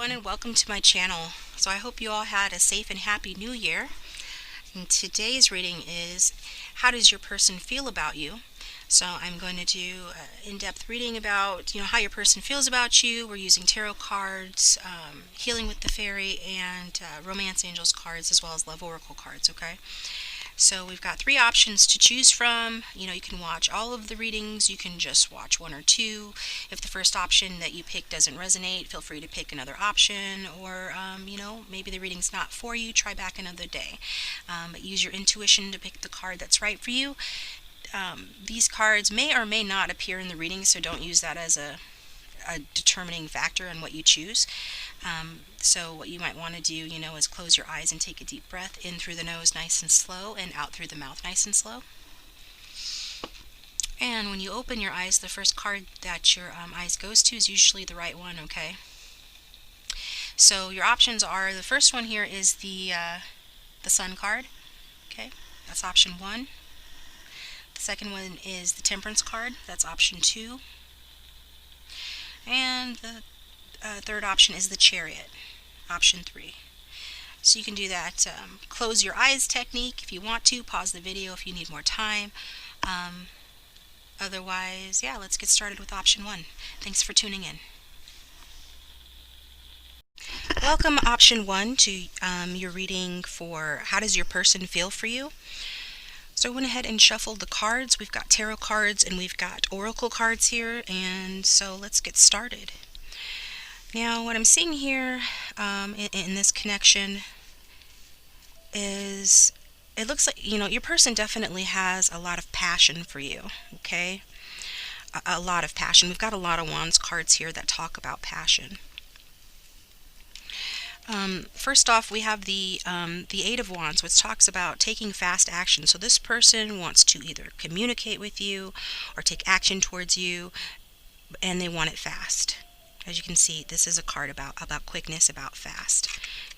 everyone, and welcome to my channel. So I hope you all had a safe and happy new year. And today's reading is, how does your person feel about you? So I'm going to do in-depth reading about how your person feels about you. We're using tarot cards, healing with the fairy, and romance angels cards, as well as love oracle cards. Okay, so we've got three options to choose from. You can watch all of the readings, you can just watch one or two. If the first option that you pick doesn't resonate, feel free to pick another option, or maybe the reading's not for you, try back another day. But use your intuition to pick the card that's right for you. These cards may or may not appear in the reading, so don't use that as a determining factor in what you choose. So what you might want to do, is close your eyes and take a deep breath in through the nose nice and slow, and out through the mouth nice and slow. And when you open your eyes, the first card that your eyes goes to is usually the right one, okay? So your options are, the first one here is the Sun card, okay? That's option 1. The second one is the Temperance card, that's option 2. And the third option is the Chariot, option 3. So you can do that close your eyes technique if you want to. Pause the video if you need more time. Otherwise, yeah, let's get started with option 1. Thanks for tuning in. Welcome, option 1, to your reading for how does your person feel for you. So I went ahead and shuffled the cards. We've got tarot cards and we've got oracle cards here, and so let's get started. Now, what I'm seeing here in this connection is, it looks like, your person definitely has a lot of passion for you, okay? A lot of passion. We've got a lot of Wands cards here that talk about passion. First off, we have the Eight of Wands, which talks about taking fast action. So this person wants to either communicate with you or take action towards you, and they want it fast. As you can see, this is a card about quickness, about fast.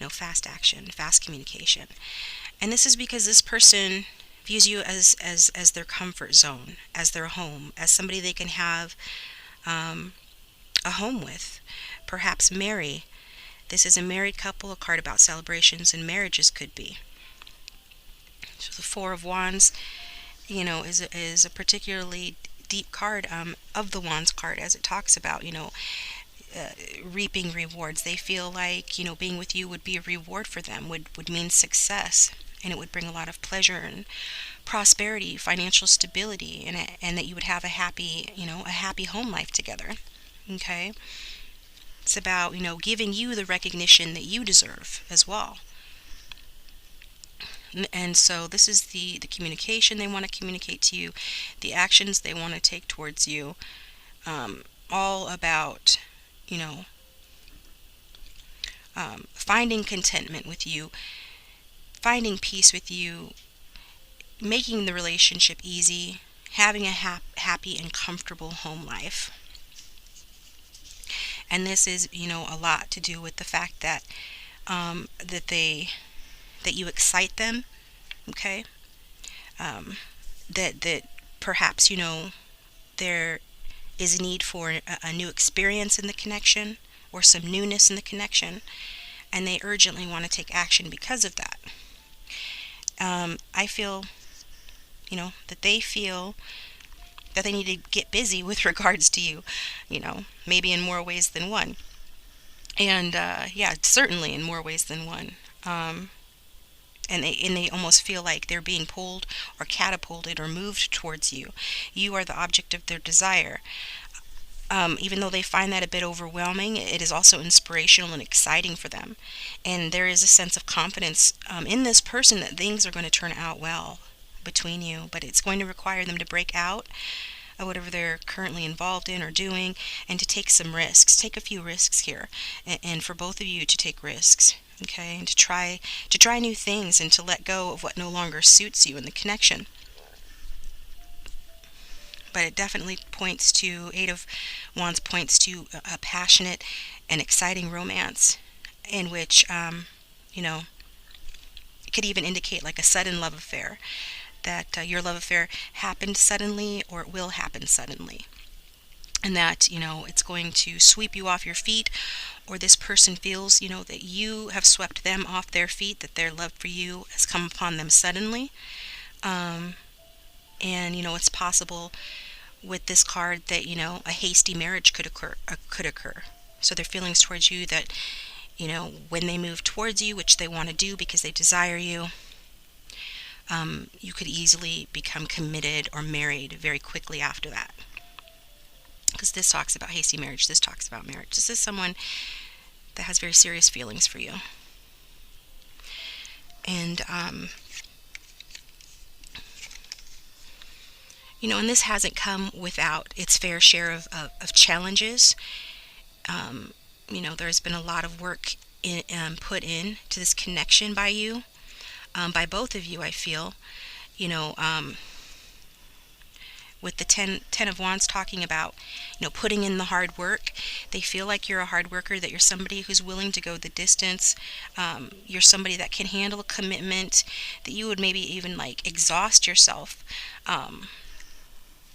Fast action, fast communication. And this is because this person views you as their comfort zone, as their home, as somebody they can have a home with, perhaps marry. This is a married couple, a card about celebrations and marriages could be. So the Four of Wands, is a particularly deep card of the Wands card, as it talks about, reaping rewards. They feel like, being with you would be a reward for them, would mean success, and it would bring a lot of pleasure and prosperity, financial stability, and that you would have a happy home life together. Okay? It's about, giving you the recognition that you deserve as well. And so this is the communication they want to communicate to you, the actions they want to take towards you, all about, finding contentment with you, finding peace with you, making the relationship easy, having a happy and comfortable home life. And this is, a lot to do with the fact that that you excite them, okay? That perhaps, there is a need for a new experience in the connection, or some newness in the connection, and they urgently want to take action because of that. I feel, that they feel that they need to get busy with regards to you, maybe in more ways than one. And yeah, certainly in more ways than one. And they almost feel like they're being pulled or catapulted or moved towards you. You are the object of their desire. Even though they find that a bit overwhelming, it is also inspirational and exciting for them. And there is a sense of confidence in this person that things are going to turn out well between you, but it's going to require them to break out of whatever they're currently involved in or doing, and to take some risks. Take a few risks here, and for both of you to take risks, okay, and to try new things, and to let go of what no longer suits you in the connection. But it definitely points to, Eight of Wands points to a passionate and exciting romance, in which it could even indicate like a sudden love affair, that your love affair happened suddenly, or it will happen suddenly. and that, it's going to sweep you off your feet, or this person feels, that you have swept them off their feet, that their love for you has come upon them suddenly. Um, and, it's possible with this card that, a hasty marriage could occur. So their feelings towards you that, when they move towards you, which they want to do because they desire you, you could easily become committed or married very quickly after that. Because this talks about hasty marriage, this talks about marriage. This is someone that has very serious feelings for you. And, and this hasn't come without its fair share of challenges. There's been a lot of work put in to this connection by you, by both of you, I feel. You know, with the ten of Wands talking about, putting in the hard work. They feel like you're a hard worker, that you're somebody who's willing to go the distance. You're somebody that can handle a commitment, that you would maybe even like exhaust yourself,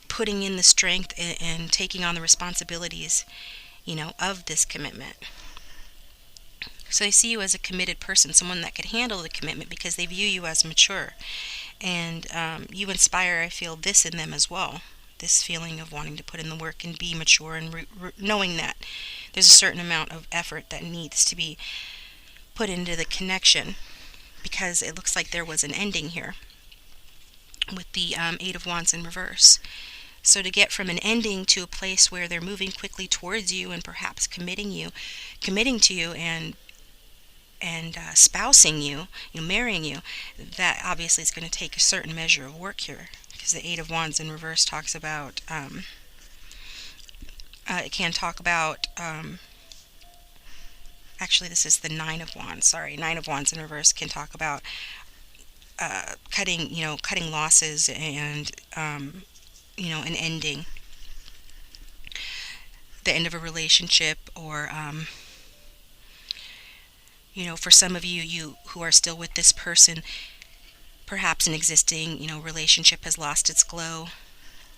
putting in the strength and taking on the responsibilities, of this commitment. So they see you as a committed person, someone that could handle the commitment because they view you as mature. And you inspire, I feel, this in them as well. This feeling of wanting to put in the work and be mature, and knowing that there's a certain amount of effort that needs to be put into the connection, because it looks like there was an ending here with the Eight of Wands in reverse. So to get from an ending to a place where they're moving quickly towards you and perhaps committing to you and spousing you, marrying you, that obviously is going to take a certain measure of work here, because the Eight of Wands in reverse talks about, it can talk about, actually this is the Nine of Wands, sorry, Nine of Wands in reverse can talk about cutting losses and, an ending, the end of a relationship, or, for some of you who are still with this person, perhaps an existing, relationship has lost its glow,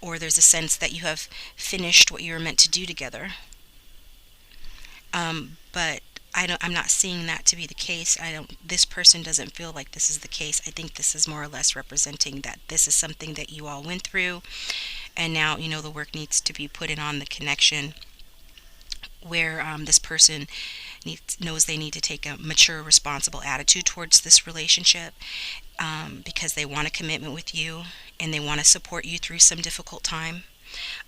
or there's a sense that you have finished what you were meant to do together. But I'm not seeing that to be the case. This person doesn't feel like this is the case. I think this is more or less representing that this is something that you all went through, and now, the work needs to be put in on the connection, where this person knows they need to take a mature, responsible attitude towards this relationship, because they want a commitment with you, and they want to support you through some difficult time,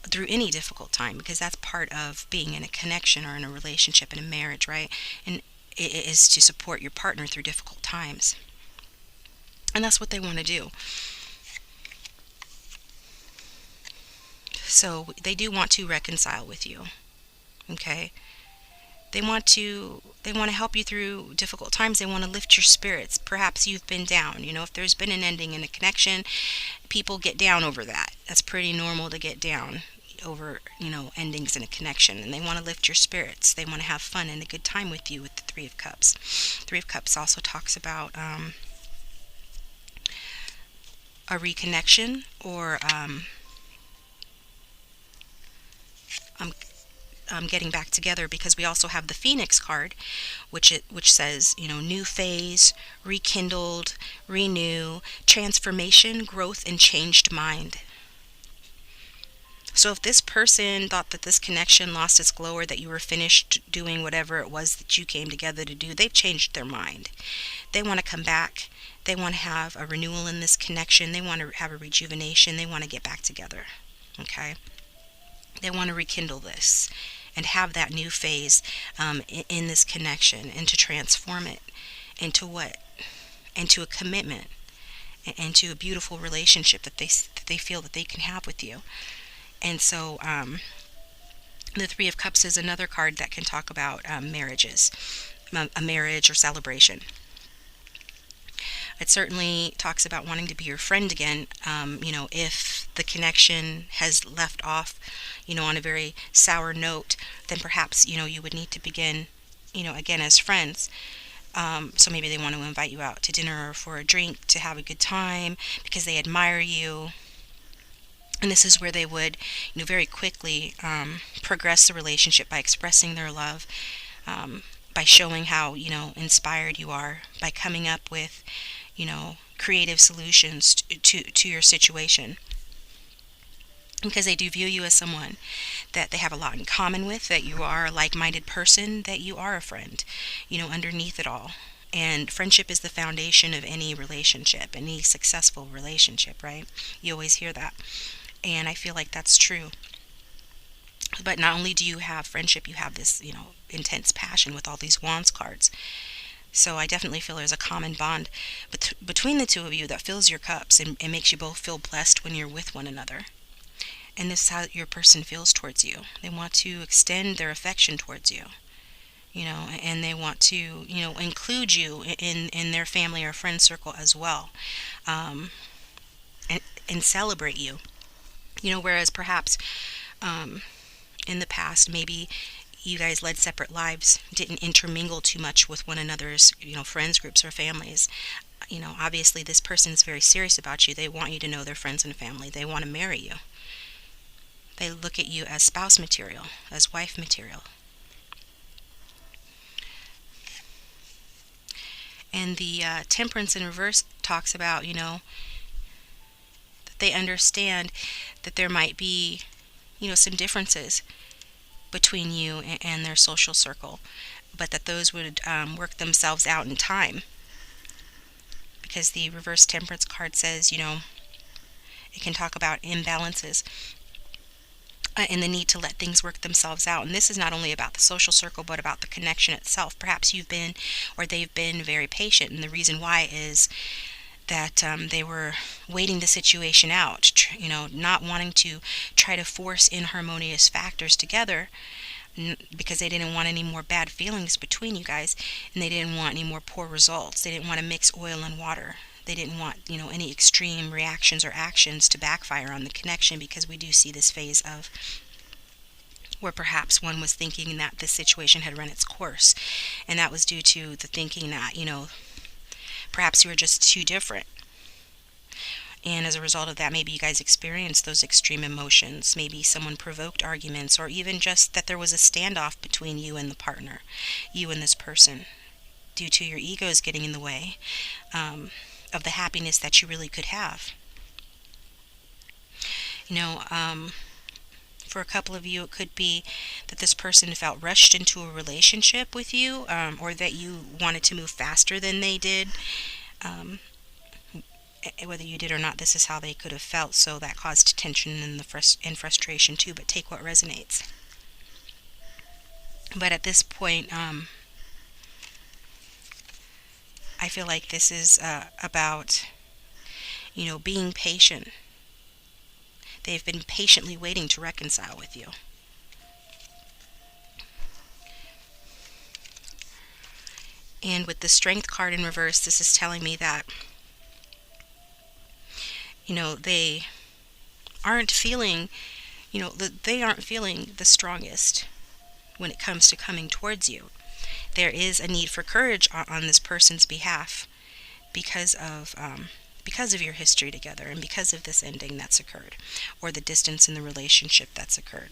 through any difficult time, because that's part of being in a connection or in a relationship, in a marriage, right? And it is to support your partner through difficult times. And that's what they want to do. So they do want to reconcile with you. Okay? They want to help you through difficult times. They want to lift your spirits. Perhaps you've been down. If there's been an ending in a connection, people get down over that. That's pretty normal to get down over, endings in a connection. And they want to lift your spirits. They want to have fun and a good time with you with the Three of Cups. Three of Cups also talks about a reconnection, or getting back together, because we also have the Phoenix card, which says, new phase, rekindled, renew, transformation, growth, and changed mind. So if this person thought that this connection lost its glow, or that you were finished doing whatever it was that you came together to do, they've changed their mind. They want to come back. They want to have a renewal in this connection. They want to have a rejuvenation. They want to get back together. Okay? They want to rekindle this and have that new phase in this connection, and to transform it into what? Into a commitment, into a beautiful relationship that they feel that they can have with you. And so the Three of Cups is another card that can talk about marriages, a marriage or celebration. It certainly talks about wanting to be your friend again, if the connection has left off, on a very sour note, then perhaps, you would need to begin, again as friends. So maybe they want to invite you out to dinner or for a drink to have a good time because they admire you. And this is where they would, very quickly progress the relationship by expressing their love, by showing how, inspired you are, by coming up with, creative solutions to your situation. Because they do view you as someone that they have a lot in common with, that you are a like-minded person, that you are a friend, underneath it all. And friendship is the foundation of any relationship, any successful relationship, right? You always hear that. And I feel like that's true. But not only do you have friendship, you have this, intense passion with all these wands cards. So I definitely feel there's a common bond between the two of you that fills your cups and makes you both feel blessed when you're with one another. And this is how your person feels towards you. They want to extend their affection towards you, and they want to, include you in their family or friend circle as well, um, and celebrate you. Whereas perhaps in the past, maybe you guys led separate lives, didn't intermingle too much with one another's, friends groups or families. Obviously this person is very serious about you. They want you to know their friends and family. They want to marry you. They look at you as spouse material, as wife material. And the temperance in reverse talks about, that they understand that there might be, some differences between you and their social circle, but that those would work themselves out in time. Because the reverse temperance card says, it can talk about imbalances and the need to let things work themselves out. And this is not only about the social circle, but about the connection itself. Perhaps you've been, or they've been, very patient, and the reason why is that they were waiting the situation out, not wanting to try to force inharmonious factors together, because they didn't want any more bad feelings between you guys, and they didn't want any more poor results. They didn't want to mix oil and water. They didn't want, any extreme reactions or actions to backfire on the connection, because we do see this phase of where perhaps one was thinking that this situation had run its course, and that was due to the thinking that, perhaps you were just too different. And as a result of that, maybe you guys experienced those extreme emotions. Maybe someone provoked arguments, or even just that there was a standoff between you and the partner, you and this person, due to your egos getting in the way of the happiness that you really could have. For a couple of you, it could be that this person felt rushed into a relationship with you, or that you wanted to move faster than they did. Whether you did or not, this is how they could have felt, so that caused tension and frustration too. But take what resonates. But at this point, I feel like this is about, being patient. They've been patiently waiting to reconcile with you. And with the Strength card in reverse, this is telling me that, they aren't feeling, they aren't feeling the strongest when it comes to coming towards you. There is a need for courage on this person's behalf because of your history together, and because of this ending that's occurred, or the distance in the relationship that's occurred.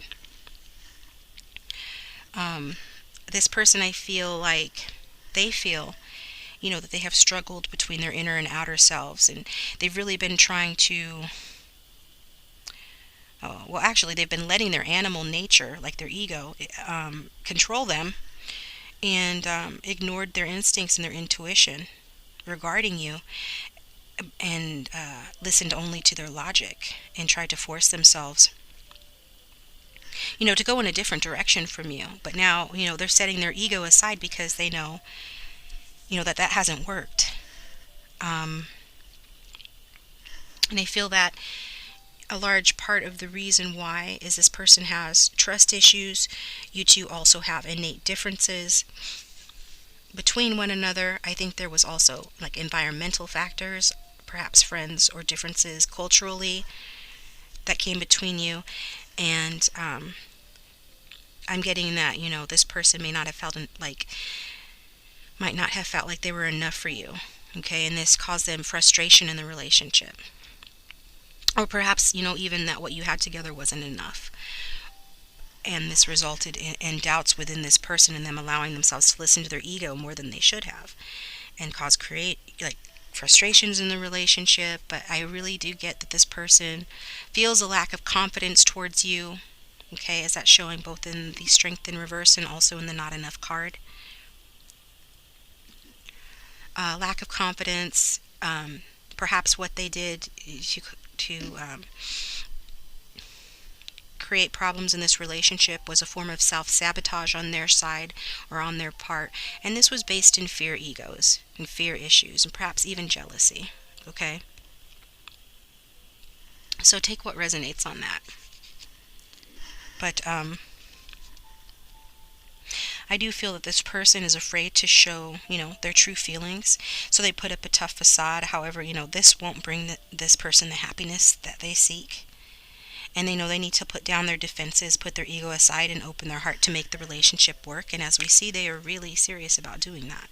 This person, I feel like they feel, that they have struggled between their inner and outer selves, and they've really been trying to, actually, they've been letting their animal nature, like their ego, control them, and ignored their instincts and their intuition regarding you, and listened only to their logic, and tried to force themselves, to go in a different direction from you. But now, they're setting their ego aside, because they know, that hasn't worked. And I feel that a large part of the reason why is this person has trust issues. You two also have innate differences between one another. I think there was also like environmental factors, perhaps friends or differences culturally, that came between you. And I'm getting that, this person might not have felt like they were enough for you. Okay, and this caused them frustration in the relationship. Or perhaps, even that what you had together wasn't enough. And this resulted in doubts within this person and them allowing themselves to listen to their ego more than they should have, and create like frustrations in the relationship. But I really do get that this person feels a lack of confidence towards you. Okay, is that showing both in the Strength in reverse and also in the Not Enough card? Lack of confidence. Perhaps what they did to create problems in this relationship was a form of self-sabotage on their side or on their part. And this was based in fear egos and fear issues and perhaps even jealousy. Okay? So take what resonates on that. But I do feel that this person is afraid to show, their true feelings. So they put up a tough facade. However, this won't bring this person the happiness that they seek. And they know they need to put down their defenses, put their ego aside, and open their heart to make the relationship work. And as we see, they are really serious about doing that.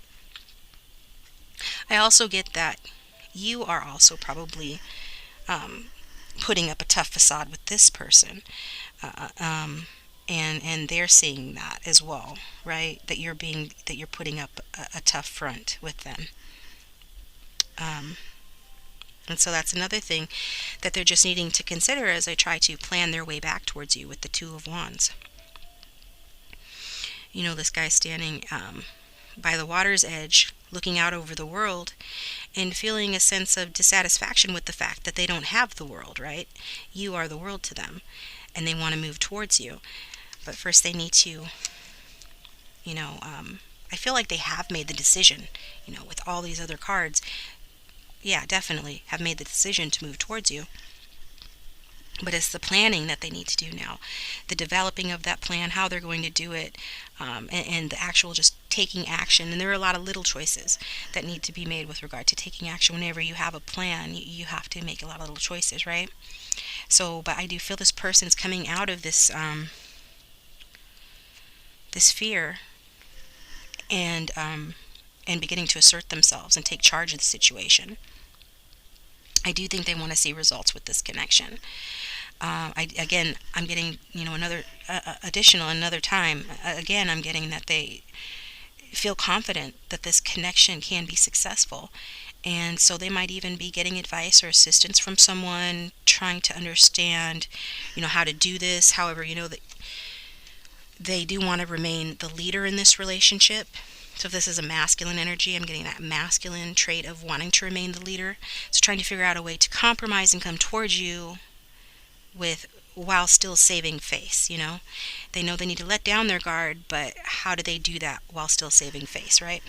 I also get that you are also probably putting up a tough facade with this person. And they're seeing that as well, right? That you're putting up a tough front with them. And so that's another thing that they're just needing to consider as they try to plan their way back towards you with the Two of Wands. This guy standing by the water's edge, looking out over the world and feeling a sense of dissatisfaction with the fact that they don't have the world, right? You are the world to them, and they want to move towards you. But first they need to, I feel like they have made the decision, with all these other cards. Yeah, definitely have made the decision to move towards you. But it's the planning that they need to do now. The developing of that plan, how they're going to do it, and the actual just taking action. And there are a lot of little choices that need to be made with regard to taking action. Whenever you have a plan, you have to make a lot of little choices, right? So, but I do feel this person's coming out of this this fear and beginning to assert themselves and take charge of the situation. I do think they want to see results with this connection. I'm getting, another another time. Again, I'm getting that they feel confident that this connection can be successful. And so they might even be getting advice or assistance from someone, trying to understand, how to do this. However, that they do want to remain the leader in this relationship. So if this is a masculine energy, I'm getting that masculine trait of wanting to remain the leader. So trying to figure out a way to compromise and come towards you while still saving face, They know they need to let down their guard, but how do they do that while still saving face, right?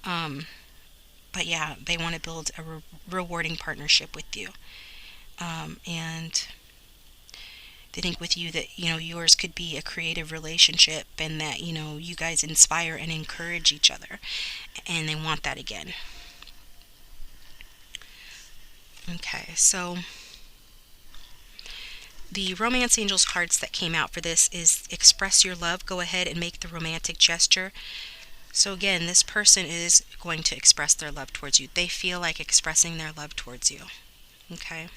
But yeah, they want to build a rewarding partnership with you. And they think with you that, yours could be a creative relationship and that, you guys inspire and encourage each other. And they want that again. Okay, so the Romance Angels cards that came out for this is express your love. Go ahead and make the romantic gesture. So again, this person is going to express their love towards you. They feel like expressing their love towards you. Okay?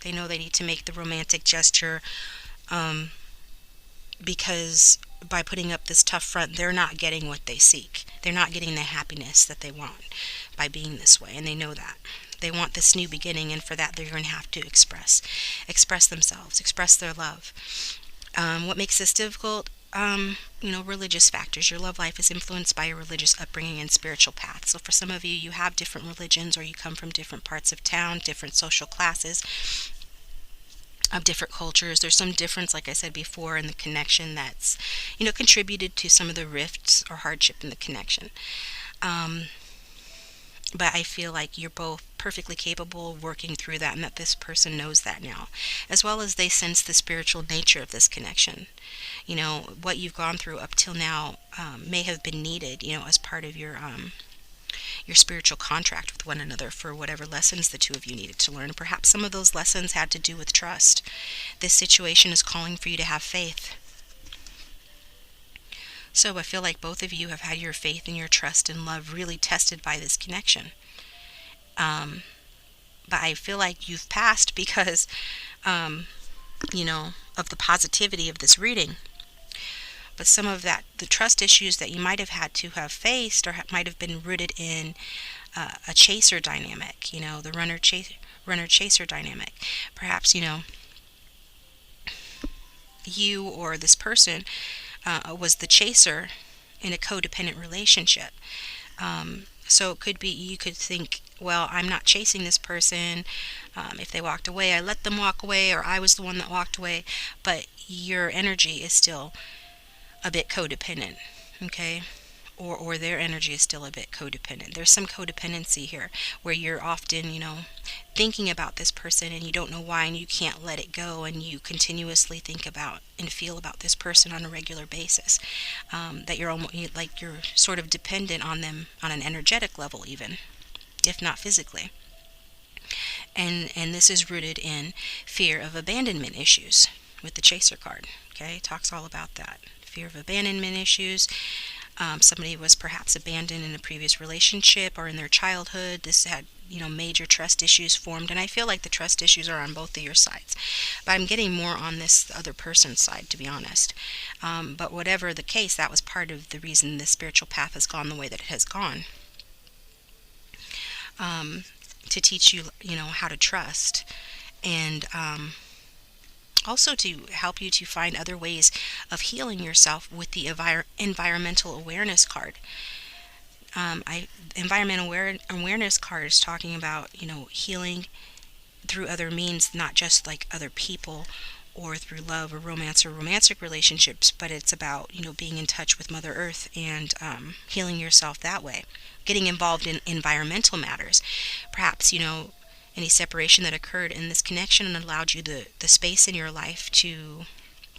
They know they need to make the romantic gesture because by putting up this tough front, they're not getting what they seek. They're not getting the happiness that they want by being this way, and they know that. They want this new beginning, and for that they're going to have to express themselves, express their love. What makes this difficult? Religious factors. Your love life is influenced by your religious upbringing and spiritual path. So for some of you, you have different religions, or you come from different parts of town, different social classes, of different cultures. There's some difference, like I said before, in the connection that's, contributed to some of the rifts or hardship in the connection. But I feel like you're both perfectly capable of working through that, and that this person knows that now, as well as they sense the spiritual nature of this connection. What you've gone through up till now may have been needed, as part of your spiritual contract with one another for whatever lessons the two of you needed to learn. Perhaps some of those lessons had to do with trust. This situation is calling for you to have faith. So I feel like both of you have had your faith and your trust and love really tested by this connection. but I feel like you've passed because, of the positivity of this reading. But some of that, the trust issues that you might have had to have faced, or might have been rooted in a chaser dynamic, the runner chaser dynamic. Perhaps, you or this person was the chaser in a codependent relationship. So it could be, you could think, well, I'm not chasing this person. If they walked away, I let them walk away, or I was the one that walked away. But your energy is still a bit codependent, okay? Or their energy is still a bit codependent. There's some codependency here where you're often, thinking about this person and you don't know why, and you can't let it go, and you continuously think about and feel about this person on a regular basis. That you're almost like you're sort of dependent on them on an energetic level, even if not physically. And this is rooted in fear of abandonment issues with the chaser card. Okay, it talks all about that. Fear of abandonment issues. Somebody was perhaps abandoned in a previous relationship or in their childhood. This had, major trust issues formed, and I feel like the trust issues are on both of your sides. But I'm getting more on this other person's side, to be honest. But whatever the case, that was part of the reason the spiritual path has gone the way that it has gone. To teach you, how to trust, and also to help you to find other ways of healing yourself with the environmental awareness card. Environmental awareness card is talking about, healing through other means, not just like other people or through love or romance or romantic relationships, but it's about, being in touch with Mother Earth and healing yourself that way. Getting involved in environmental matters. Perhaps, any separation that occurred in this connection and allowed you the space in your life to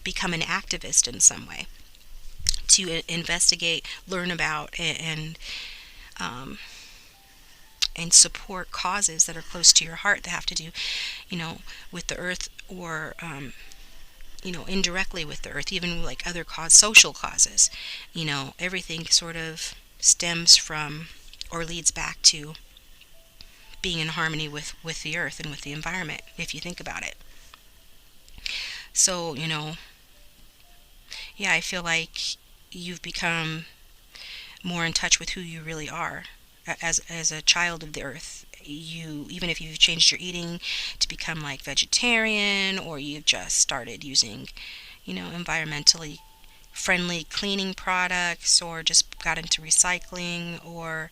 become an activist in some way, to investigate, learn about, and support causes that are close to your heart that have to do, with the earth, or indirectly with the earth, even like other social causes. Everything sort of stems from or leads back to being in harmony with the earth and with the environment, if you think about it. So, I feel like you've become more in touch with who you really are as a child of the earth. Even if you've changed your eating to become like vegetarian, or you've just started using, environmentally friendly cleaning products, or just got into recycling, or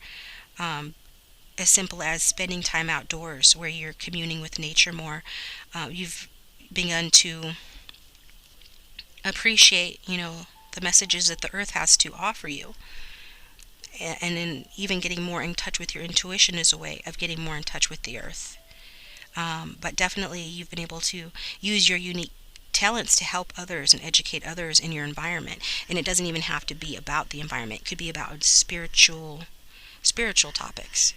as simple as spending time outdoors where you're communing with nature more. You've begun to appreciate, the messages that the earth has to offer you. And then even getting more in touch with your intuition is a way of getting more in touch with the earth. But definitely you've been able to use your unique talents to help others and educate others in your environment. And it doesn't even have to be about the environment. It could be about spiritual topics.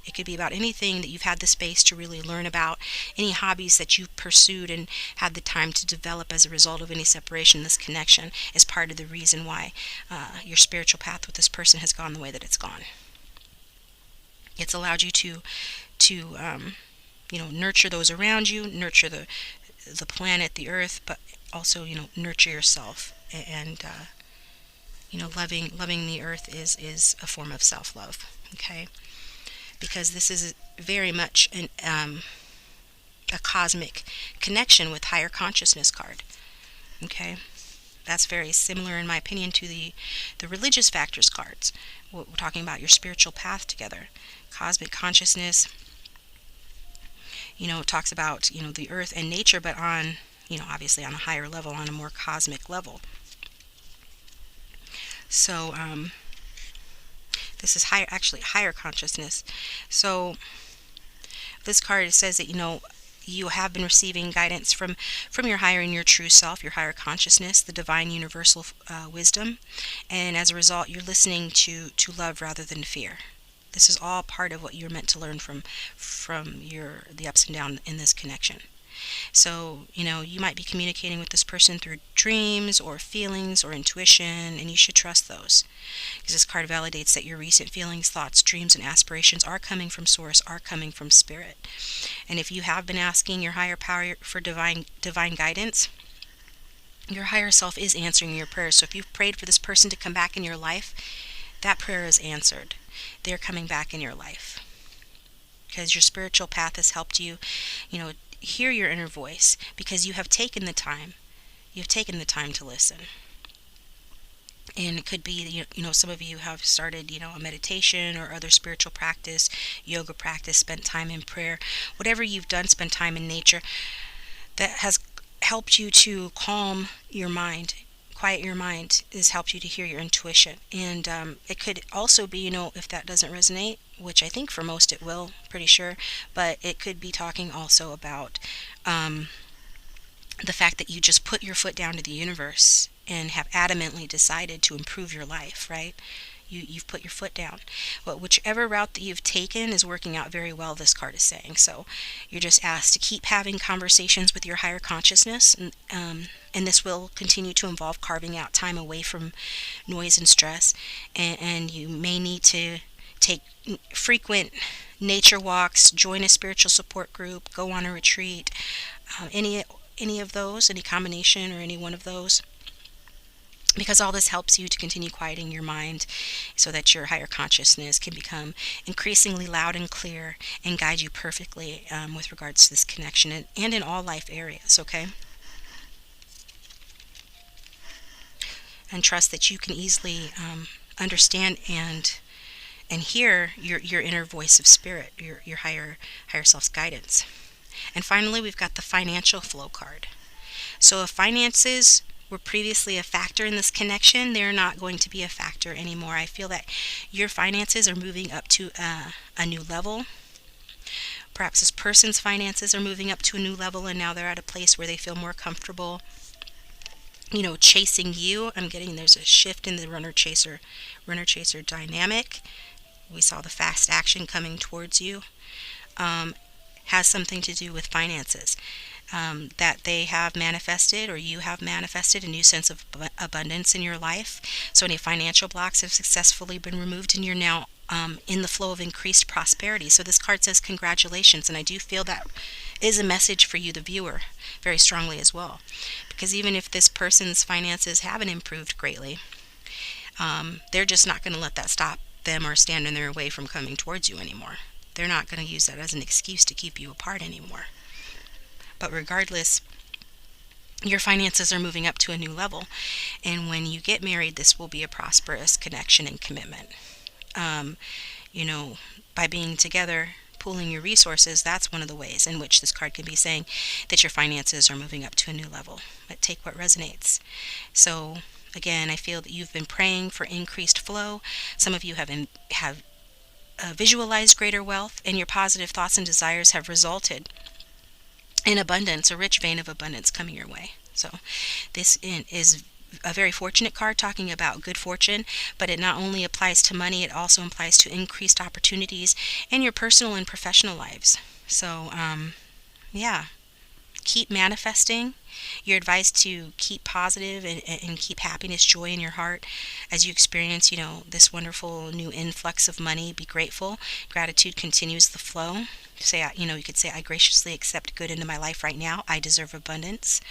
It could be about anything that you've had the space to really learn about, any hobbies that you've pursued and had the time to develop as a result of any separation. This connection is part of the reason why your spiritual path with this person has gone the way that it's gone. It's allowed you to nurture those around you, nurture the planet, the earth, but also, nurture yourself. And loving the earth is a form of self-love. Okay, because this is very much a cosmic connection with higher consciousness card. Okay, that's very similar, in my opinion, to the religious factors cards. We're talking about your spiritual path together. Cosmic consciousness, it talks about, the earth and nature, but on, obviously on a higher level, on a more cosmic level. So, this is higher consciousness. So this card says that, you have been receiving guidance from your higher and your true self, your higher consciousness, the divine universal wisdom, and as a result, you're listening to love rather than fear. This is all part of what you're meant to learn from the ups and downs in this connection. So, you might be communicating with this person through dreams or feelings or intuition, and you should trust those. Because this card validates that your recent feelings, thoughts, dreams, and aspirations are coming from source, are coming from spirit. And if you have been asking your higher power for divine guidance, your higher self is answering your prayers. So if you've prayed for this person to come back in your life, that prayer is answered. They're coming back in your life. Because your spiritual path has helped you, hear your inner voice, because you have taken the time. You've taken the time to listen. And it could be, some of you have started, a meditation or other spiritual practice, yoga practice, spent time in prayer. Whatever you've done, spent time in nature, that has helped you to calm your mind, quiet your mind, has helped you to hear your intuition. And it could also be, if that doesn't resonate, which I think for most it will, pretty sure, but it could be talking also about the fact that you just put your foot down to the universe and have adamantly decided to improve your life, right? You've put your foot down. But whichever route that you've taken is working out very well, this card is saying. So you're just asked to keep having conversations with your higher consciousness, and this will continue to involve carving out time away from noise and stress. And you may need to take frequent nature walks, join a spiritual support group, go on a retreat, any of those, any combination or any one of those. Because all this helps you to continue quieting your mind so that your higher consciousness can become increasingly loud and clear and guide you perfectly with regards to this connection and in all life areas, okay? And trust that you can easily understand and hear your inner voice of spirit, your higher self's guidance. And finally, we've got the financial flow card. So if finances were previously a factor in this connection, they're not going to be a factor anymore. I feel that your finances are moving up to a new level. Perhaps this person's finances are moving up to a new level, and now they're at a place where they feel more comfortable, chasing you. I'm getting there's a shift in the runner-chaser dynamic. We saw the fast action coming towards you. Has something to do with finances. That they have manifested, or you have manifested, a new sense of abundance in your life. So any financial blocks have successfully been removed, and you're now in the flow of increased prosperity. So this card says congratulations, and I do feel that is a message for you, the viewer, very strongly as well. Because even if this person's finances haven't improved greatly, they're just not going to let that stop them or stand in their way from coming towards you anymore. They're not going to use that as an excuse to keep you apart anymore. But regardless, your finances are moving up to a new level. And when you get married, this will be a prosperous connection and commitment. By being together, pooling your resources, that's one of the ways in which this card can be saying that your finances are moving up to a new level. But take what resonates. So again, I feel that you've been praying for increased flow. Some of you have visualized greater wealth, and your positive thoughts and desires have resulted in abundance, a rich vein of abundance coming your way. So this is a very fortunate card, talking about good fortune, but it not only applies to money, it also applies to increased opportunities in your personal and professional lives. So keep manifesting. You're advised to keep positive and keep happiness, joy in your heart as you experience, this wonderful new influx of money. Be grateful. Gratitude continues the flow. You could say, I graciously accept good into my life right now. I deserve abundance.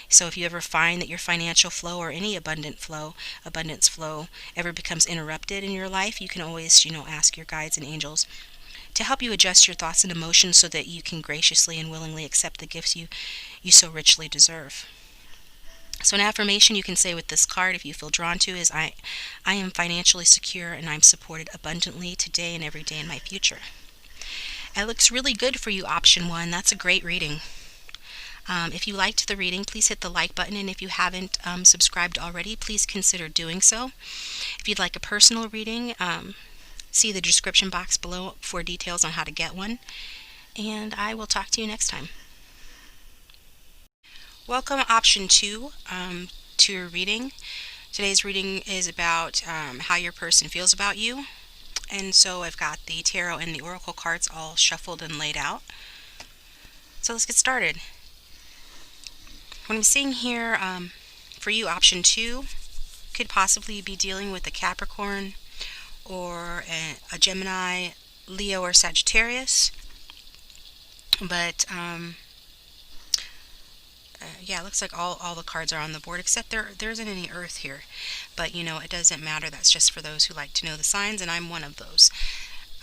So if you ever find that your financial flow or any abundance flow ever becomes interrupted in your life, you can always, ask your guides and angels to help you adjust your thoughts and emotions so that you can graciously and willingly accept the gifts you so richly deserve. So an affirmation you can say with this card, if you feel drawn to, is I am financially secure and I'm supported abundantly today and every day in my future. It looks really good for you, option 1. That's a great reading. If you liked the reading, please hit the like button, and if you haven't subscribed already, please consider doing so. If you'd like a personal reading, see the description box below for details on how to get one, and I will talk to you next time. Welcome, option 2, to your reading. Today's reading is about how your person feels about you. And so I've got the tarot and the oracle cards all shuffled and laid out. So let's get started. what I'm seeing here, for you, option 2 could possibly be dealing with a Capricorn or a Gemini, Leo, or Sagittarius. But yeah, it looks like all the cards are on the board, except there isn't any Earth here. But it doesn't matter. That's just for those who like to know the signs, and I'm one of those.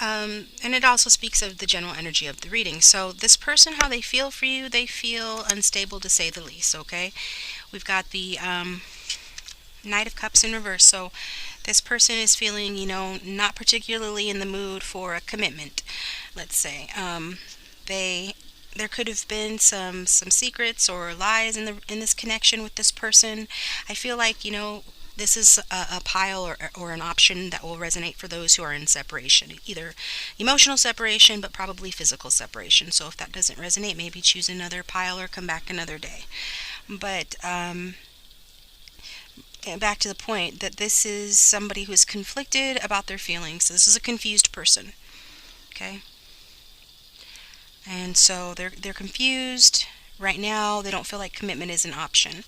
And it also speaks of the general energy of the reading. So this person, how they feel for you, they feel unstable to say the least. Okay, we've got the Knight of Cups in reverse. So this person is feeling, not particularly in the mood for a commitment, let's say. There could have been some secrets or lies in this connection with this person. I feel like, this is a pile or an option that will resonate for those who are in separation, either emotional separation, but probably physical separation. So if that doesn't resonate, maybe choose another pile or come back another day. But back to the point that this is somebody who is conflicted about their feelings. So this is a confused person. Okay. And so they're confused right now. They don't feel like commitment is an option.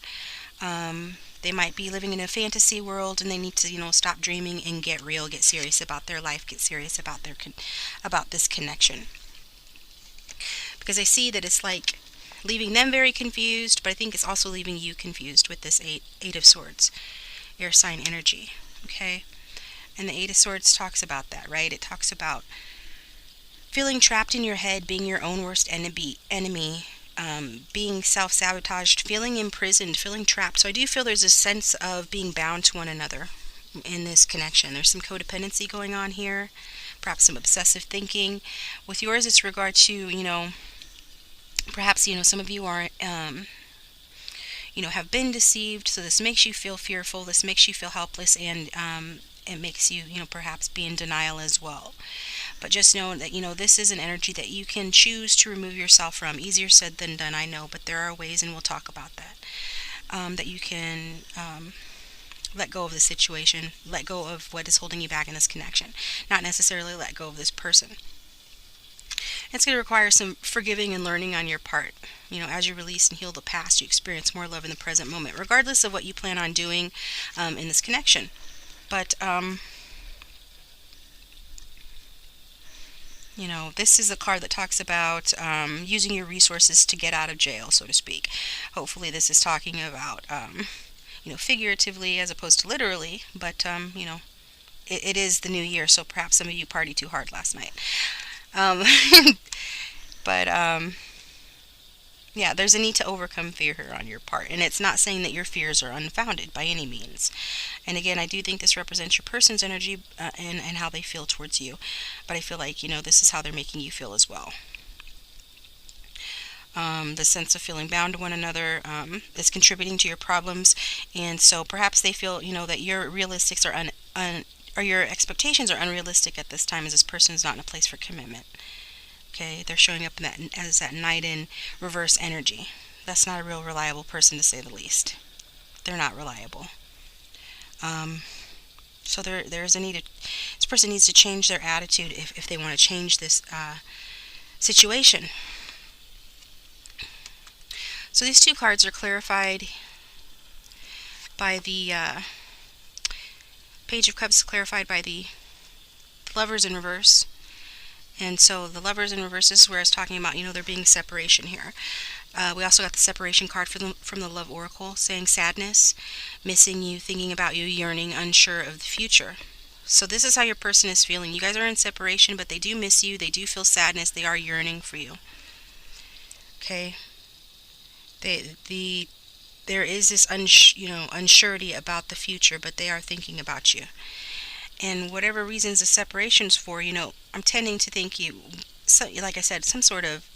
They might be living in a fantasy world, and they need to, stop dreaming and get real, get serious about their life, get serious about about this connection. Because I see that it's like leaving them very confused, but I think it's also leaving you confused with this Eight of Swords, air sign energy. Okay, and the Eight of Swords talks about that, right? It talks about feeling trapped in your head, being your own worst enemy, being self-sabotaged, feeling imprisoned, feeling trapped. So I do feel there's a sense of being bound to one another in this connection. There's some codependency going on here, perhaps some obsessive thinking. With yours, it's regard to, perhaps, some of you are, have been deceived. So this makes you feel fearful. This makes you feel helpless, and it makes you, perhaps be in denial as well. But just know that, this is an energy that you can choose to remove yourself from. Easier said than done, I know, but there are ways, and we'll talk about that, that you can let go of the situation, let go of what is holding you back in this connection, not necessarily let go of this person. It's going to require some forgiving and learning on your part. As you release and heal the past, you experience more love in the present moment, regardless of what you plan on doing in this connection. But this is a card that talks about using your resources to get out of jail, so to speak. Hopefully this is talking about, figuratively as opposed to literally, but, it is the new year, so perhaps some of you partied too hard last night. But, yeah, there's a need to overcome fear here on your part, and it's not saying that your fears are unfounded by any means. And again, I do think this represents your person's energy and how they feel towards you, but I feel like, this is how they're making you feel as well. The sense of feeling bound to one another is contributing to your problems, and so perhaps they feel, that your realistics are or your expectations are unrealistic at this time, as this person is not in a place for commitment. Okay, they're showing up as that Knight in reverse energy. That's not a real reliable person, to say the least. They're not reliable. So there's a need. This person needs to change their attitude if they want to change this situation. So these two cards are clarified by the Page of Cups, clarified by the Lovers in reverse. And so the Lovers in reverse is where I was talking about, there being separation here. We also got the separation card from the Love Oracle, saying sadness, missing you, thinking about you, yearning, unsure of the future. So this is how your person is feeling. You guys are in separation, but they do miss you. They do feel sadness. They are yearning for you. Okay. There is this unsurety about the future, but they are thinking about you. And whatever reasons the separation's for, I'm tending to think like I said, some sort of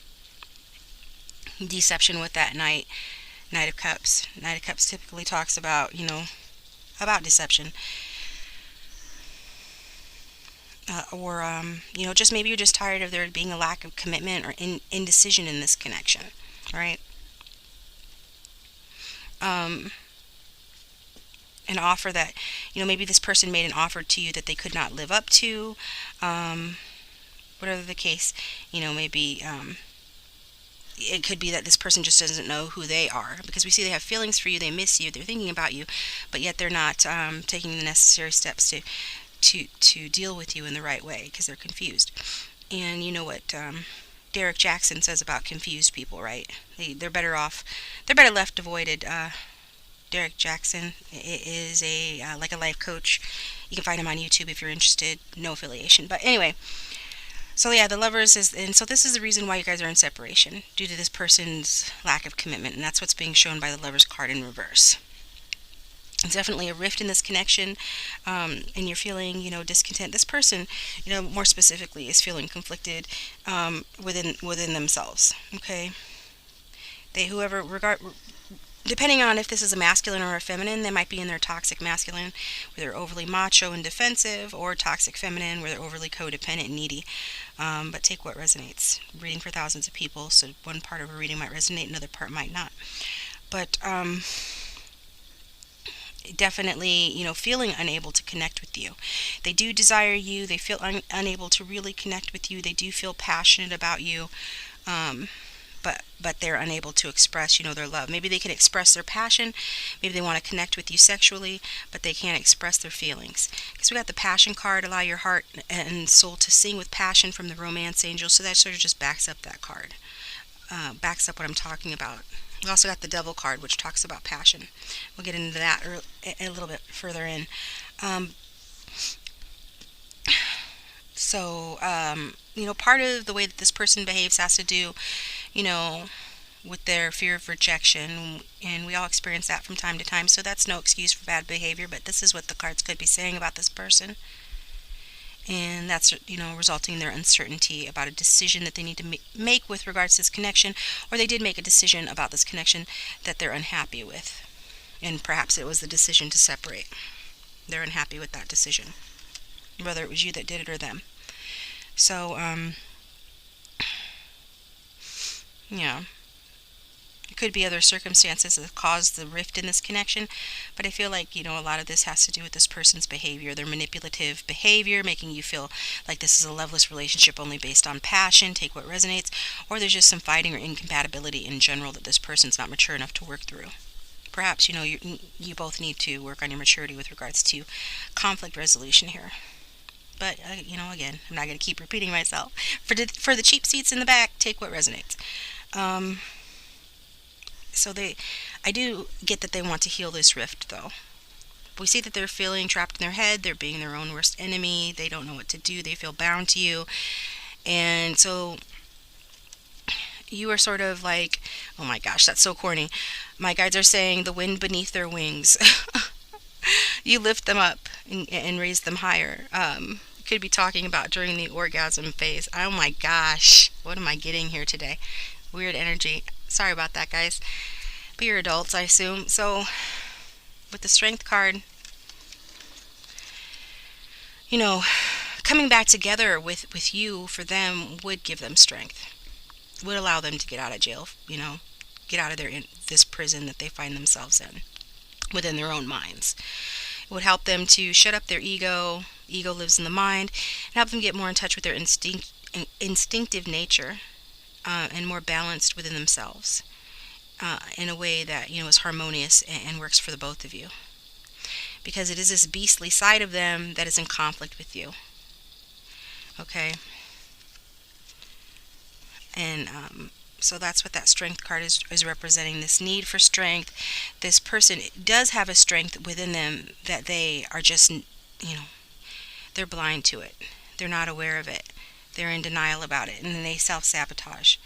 deception with that Knight of Cups. Knight of Cups typically talks about, about deception. Or just maybe you're just tired of there being a lack of commitment or indecision in this connection, right? An offer that, maybe this person made an offer to you that they could not live up to, whatever the case, maybe it could be that this person just doesn't know who they are, because we see they have feelings for you, they miss you, they're thinking about you, but yet they're not taking the necessary steps to deal with you in the right way because they're confused. And you know what Derek Jackson says about confused people, right? They're better off, they're better left avoided. Derek Jackson is a like a life coach. You can find him on YouTube if you're interested. No affiliation, but anyway. So yeah, the lovers is, and so this is the reason why you guys are in separation, due to this person's lack of commitment, and that's what's being shown by the lovers card in reverse. It's definitely a rift in this connection, and you're feeling, discontent. This person, more specifically, is feeling conflicted within themselves. Okay, they whoever regard depending on if this is a masculine or a feminine, they might be in their toxic masculine, where they're overly macho and defensive, or toxic feminine, where they're overly codependent and needy. But take what resonates. Reading for thousands of people, so one part of a reading might resonate, another part might not. But definitely, feeling unable to connect with you. They do desire you. They feel unable to really connect with you. They do feel passionate about you. But they're unable to express, their love. Maybe they can express their passion. Maybe they want to connect with you sexually, but they can't express their feelings. Because we got the passion card, allow your heart and soul to sing with passion, from the romance angel. So that sort of just backs up that card, backs up what I'm talking about. We also got the devil card, which talks about passion. We'll get into that a little bit further in. So, part of the way that this person behaves has to do, with their fear of rejection, and we all experience that from time to time. So that's no excuse for bad behavior, but this is what the cards could be saying about this person. And that's, resulting in their uncertainty about a decision that they need to make with regards to this connection, or they did make a decision about this connection that they're unhappy with. And perhaps it was the decision to separate. They're unhappy with that decision, whether it was you that did it or them. So, yeah. It could be other circumstances that caused the rift in this connection, but I feel like, a lot of this has to do with this person's behavior, their manipulative behavior, making you feel like this is a loveless relationship only based on passion, take what resonates, or there's just some fighting or incompatibility in general that this person's not mature enough to work through. Perhaps, you both need to work on your maturity with regards to conflict resolution here. But, again, I'm not going to keep repeating myself. For the cheap seats in the back, take what resonates. So I do get that they want to heal this rift, though. We see that they're feeling trapped in their head. They're being their own worst enemy. They don't know what to do. They feel bound to you. And so you are sort of like, oh my gosh, that's so corny. My guides are saying the wind beneath their wings. You lift them up and raise them higher. Could be talking about during the orgasm phase. Oh my gosh, what am I getting here today? Weird energy. Sorry about that, guys. But you're adults, I assume. So, with the strength card, coming back together with you for them would give them strength. Would allow them to get out of jail, get out of this prison that they find themselves in, within their own minds. It would help them to shut up their ego. Ego lives in the mind, and help them get more in touch with their instinctive nature, and more balanced within themselves, in a way that is harmonious and works for the both of you. Because it is this beastly side of them that is in conflict with you. Okay. And so that's what that strength card is representing, this need for strength. This person does have a strength within them that they are just, they're blind to it. They're not aware of it. They're in denial about it, and then they self-sabotage.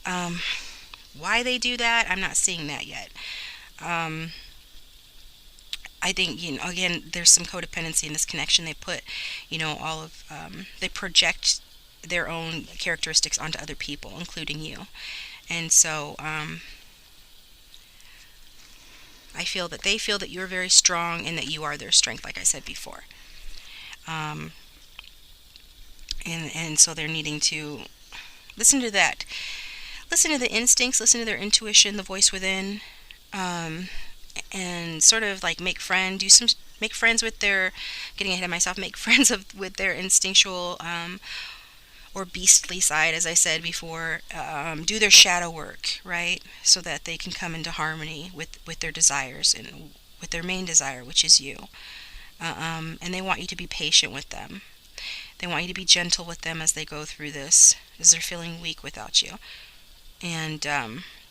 Why they do that, I'm not seeing that yet. I think, again, there's some codependency in this connection. They put, they project their own characteristics onto other people, including you. And so, I feel that they feel that you're very strong and that you are their strength, like I said before. And so they're needing to listen to that. Listen to the instincts, listen to their intuition, the voice within, and sort of like make friends with their, getting ahead of myself, make friends with their instinctual, or beastly side, as I said before, do their shadow work, right? So that they can come into harmony with their desires and with their main desire, which is you. And they want you to be patient with them. They want you to be gentle with them as they go through this, as they're feeling weak without you. And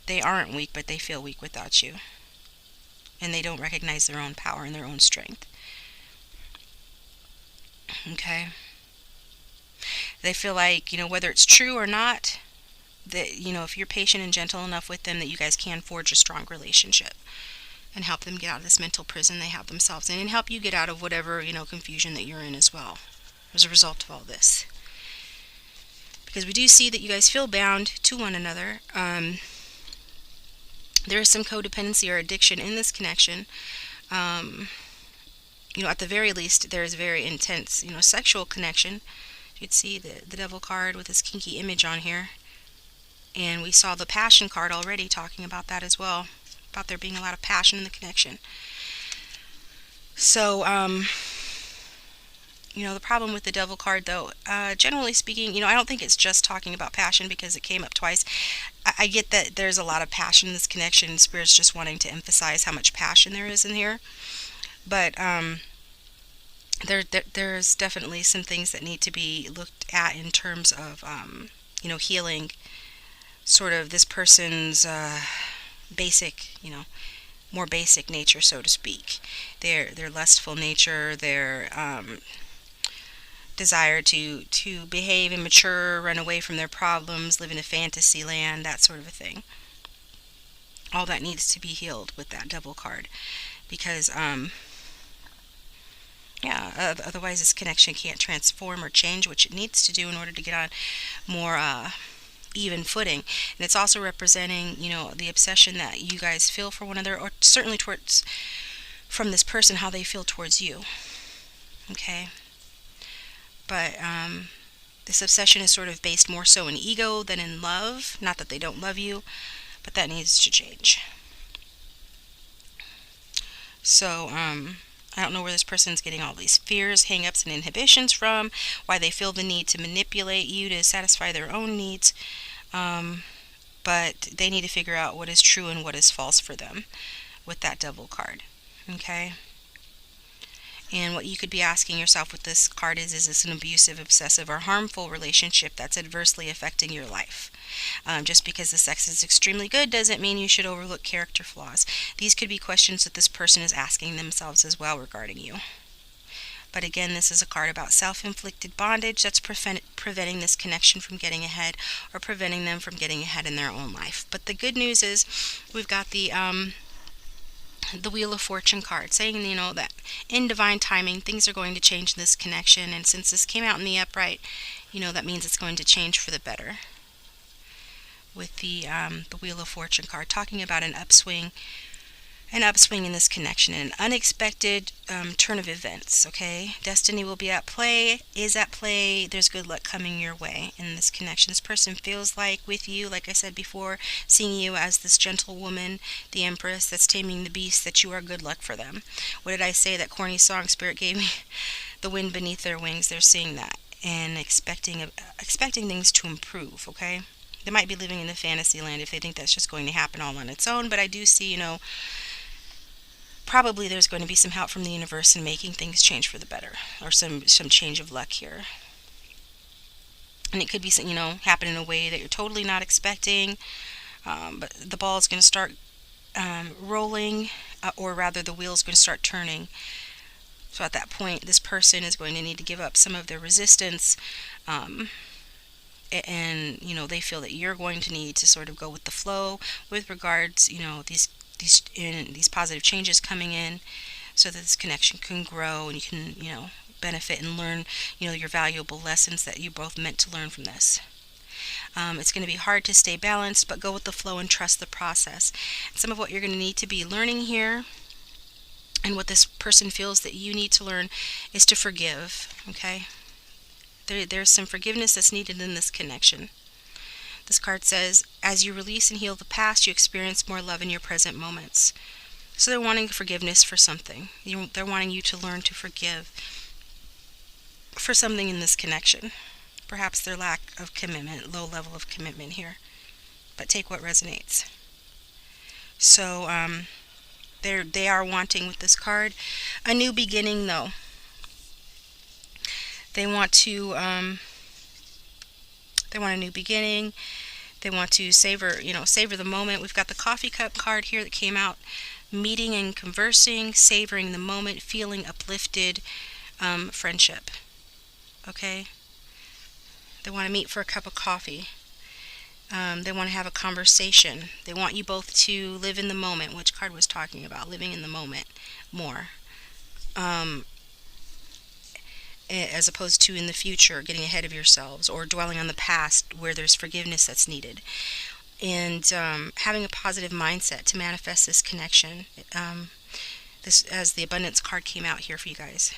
they aren't weak, but they feel weak without you. And they don't recognize their own power and their own strength. Okay? They feel like, whether it's true or not, that, if you're patient and gentle enough with them, that you guys can forge a strong relationship and help them get out of this mental prison they have themselves in, and help you get out of whatever, confusion that you're in as well as a result of all this. Because we do see that you guys feel bound to one another. There is some codependency or addiction in this connection. At the very least, there is very intense, sexual connection. You'd see the devil card with this kinky image on here. And we saw the passion card already talking about that as well, about there being a lot of passion in the connection. So, the problem with the devil card, though, generally speaking, I don't think it's just talking about passion, because it came up twice. I get that there's a lot of passion in this connection. Spirit's just wanting to emphasize how much passion there is in here. But there's definitely some things that need to be looked at in terms of, healing sort of this person's basic, more basic nature, so to speak. Their lustful nature, their desire to behave and mature, run away from their problems, live in a fantasy land, that sort of a thing. All that needs to be healed with that devil card, because otherwise this connection can't transform or change, which it needs to do in order to get on more even footing. And it's also representing, the obsession that you guys feel for one another, or certainly towards, from this person, how they feel towards you. Okay? But this obsession is sort of based more so in ego than in love. Not that they don't love you, but that needs to change. So, I don't know where this person's getting all these fears, hang-ups, and inhibitions from, why they feel the need to manipulate you to satisfy their own needs. But they need to figure out what is true and what is false for them with that devil card. Okay? And what you could be asking yourself with this card is this an abusive, obsessive, or harmful relationship that's adversely affecting your life? Just because the sex is extremely good doesn't mean you should overlook character flaws. These could be questions that this person is asking themselves as well regarding you. But again, this is a card about self-inflicted bondage that's preventing this connection from getting ahead, or preventing them from getting ahead in their own life. But the good news is we've got the Wheel of Fortune card, saying, that in divine timing, things are going to change in this connection. And since this came out in the upright, that means it's going to change for the better. With the Wheel of Fortune card, talking about an upswing in this connection, and an unexpected turn of events. Okay, destiny will be at play, is at play. There's good luck coming your way in this connection. This person feels like with you, like I said before, seeing you as this gentle woman, the Empress that's taming the beast, that you are good luck for them. What did I say? That corny song Spirit gave me? The wind beneath their wings. They're seeing that and expecting things to improve. Okay. They might be living in the fantasy land if they think that's just going to happen all on its own, but I do see, probably there's going to be some help from the universe in making things change for the better, or some change of luck here. And it could be, happen in a way that you're totally not expecting, but the ball is going to start rolling, or rather the wheel's going to start turning. So at that point, this person is going to need to give up some of their resistance, and they feel that you're going to need to sort of go with the flow with regards, these positive changes coming in, so that this connection can grow and you can, benefit and learn, your valuable lessons that you both meant to learn from this. It's going to be hard to stay balanced, but go with the flow and trust the process. Some of what you're going to need to be learning here, and what this person feels that you need to learn, is to forgive. Okay? There's some forgiveness that's needed in this connection. This card says, as you release and heal the past, you experience more love in your present moments. So they're wanting forgiveness for something. They're wanting you to learn to forgive for something in this connection. perhaps their lack of commitment, low level of commitment here. But take what resonates. So they are wanting with this card a new beginning, though. They want to they want a new beginning. They want to savor the moment. We've got the coffee cup card here that came out. Meeting and conversing, savoring the moment, feeling uplifted, friendship. Okay? They want to meet for a cup of coffee. They want to have a conversation. They want you both to live in the moment, which card was talking about, living in the moment more. As opposed to in the future, getting ahead of yourselves, or dwelling on the past where there's forgiveness that's needed. And having a positive mindset to manifest this connection. This, as the abundance card came out here for you guys.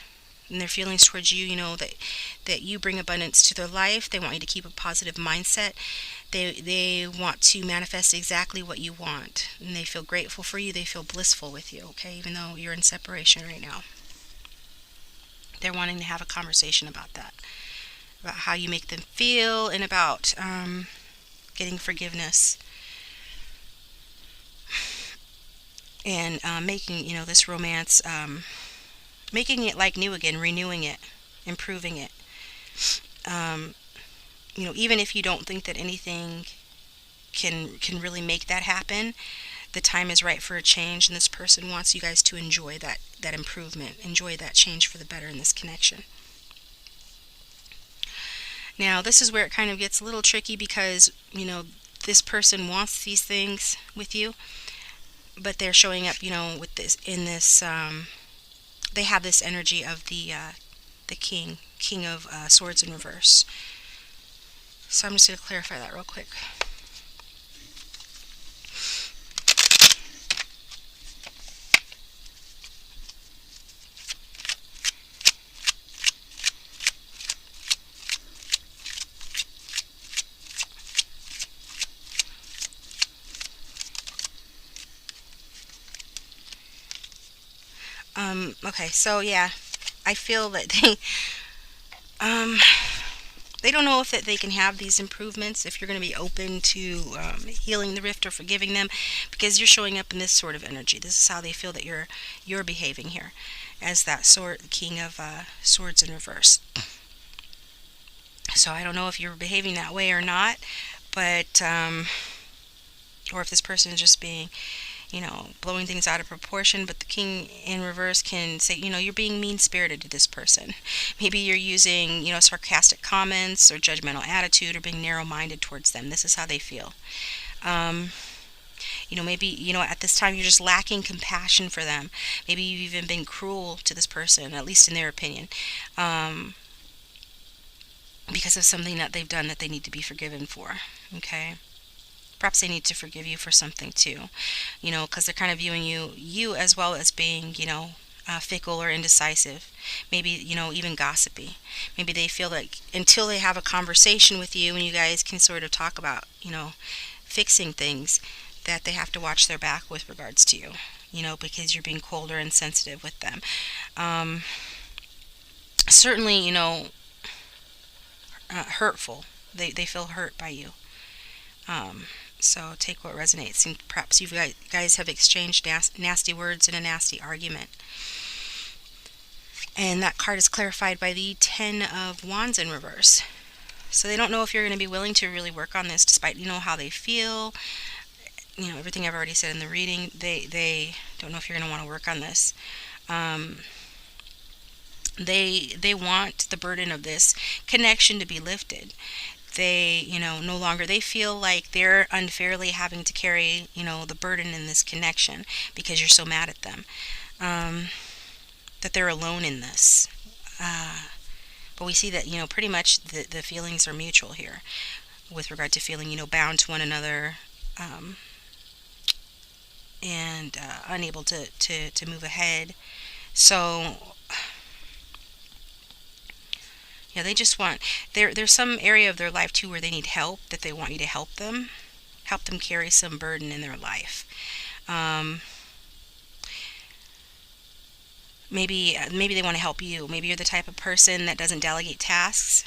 And their feelings towards you, that you bring abundance to their life. They want you to keep a positive mindset. They want to manifest exactly what you want. And they feel grateful for you. They feel blissful with you, okay, even though you're in separation right now. They're wanting to have a conversation about that, about how you make them feel, and about getting forgiveness, and making this romance, making it like new again, renewing it, improving it. Even if you don't think that anything can really make that happen, the time is right for a change, and this person wants you guys to enjoy that improvement, enjoy that change for the better in this connection. Now, this is where it kind of gets a little tricky, because this person wants these things with you, but they're showing up with this they have this energy of the king of swords in reverse. So I'm just going to clarify that real quick. Okay, so yeah, I feel that they don't know if that they can have these improvements, if you're going to be open to healing the rift or forgiving them, because you're showing up in this sort of energy. This is how they feel that you're behaving here, as that king of swords in reverse. So I don't know if you're behaving that way or not, but or if this person is just being blowing things out of proportion. But the king in reverse can say, you're being mean-spirited to this person. Maybe you're using, sarcastic comments or judgmental attitude, or being narrow-minded towards them. This is how they feel. Maybe, at this time you're just lacking compassion for them. Maybe you've even been cruel to this person, at least in their opinion, because of something that they've done that they need to be forgiven for. Okay? Perhaps they need to forgive you for something too, because they're kind of viewing you as well as being, fickle or indecisive. Maybe, even gossipy. Maybe they feel like until they have a conversation with you and you guys can sort of talk about, fixing things, that they have to watch their back with regards to you, because you're being colder and sensitive with them. Certainly, hurtful. They feel hurt by you. So take what resonates, and perhaps you guys have exchanged nasty words in a nasty argument. And that card is clarified by the 10 of Wands in reverse. So they don't know if you're going to be willing to really work on this, despite how they feel. Everything I've already said in the reading. They don't know if you're going to want to work on this. They want the burden of this connection to be lifted. They, no longer, they feel like they're unfairly having to carry, the burden in this connection because you're so mad at them. That they're alone in this. But we see that, pretty much the feelings are mutual here with regard to feeling, bound to one another, and unable to move ahead. So yeah, they just want, there's some area of their life too where they need help, that they want you to help them carry some burden in their life. Maybe they want to help you. Maybe you're the type of person that doesn't delegate tasks.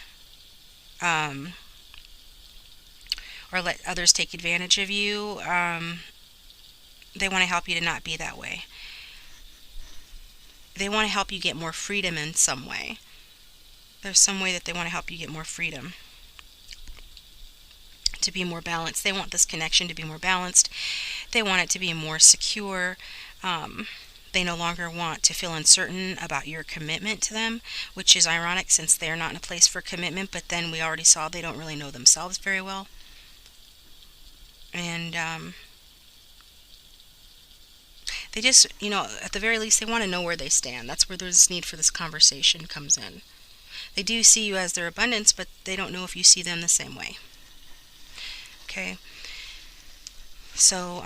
or let others take advantage of you. They want to help you to not be that way. They want to help you get more freedom in some way. There's some way that they want to help you get more freedom, to be more balanced. They want this connection to be more balanced. They want it to be more secure. They no longer want to feel uncertain about your commitment to them, which is ironic since they're not in a place for commitment, but then we already saw they don't really know themselves very well. And they just, at the very least, they want to know where they stand. That's where this need for this conversation comes in. They do see you as their abundance, but they don't know if you see them the same way. Okay? So,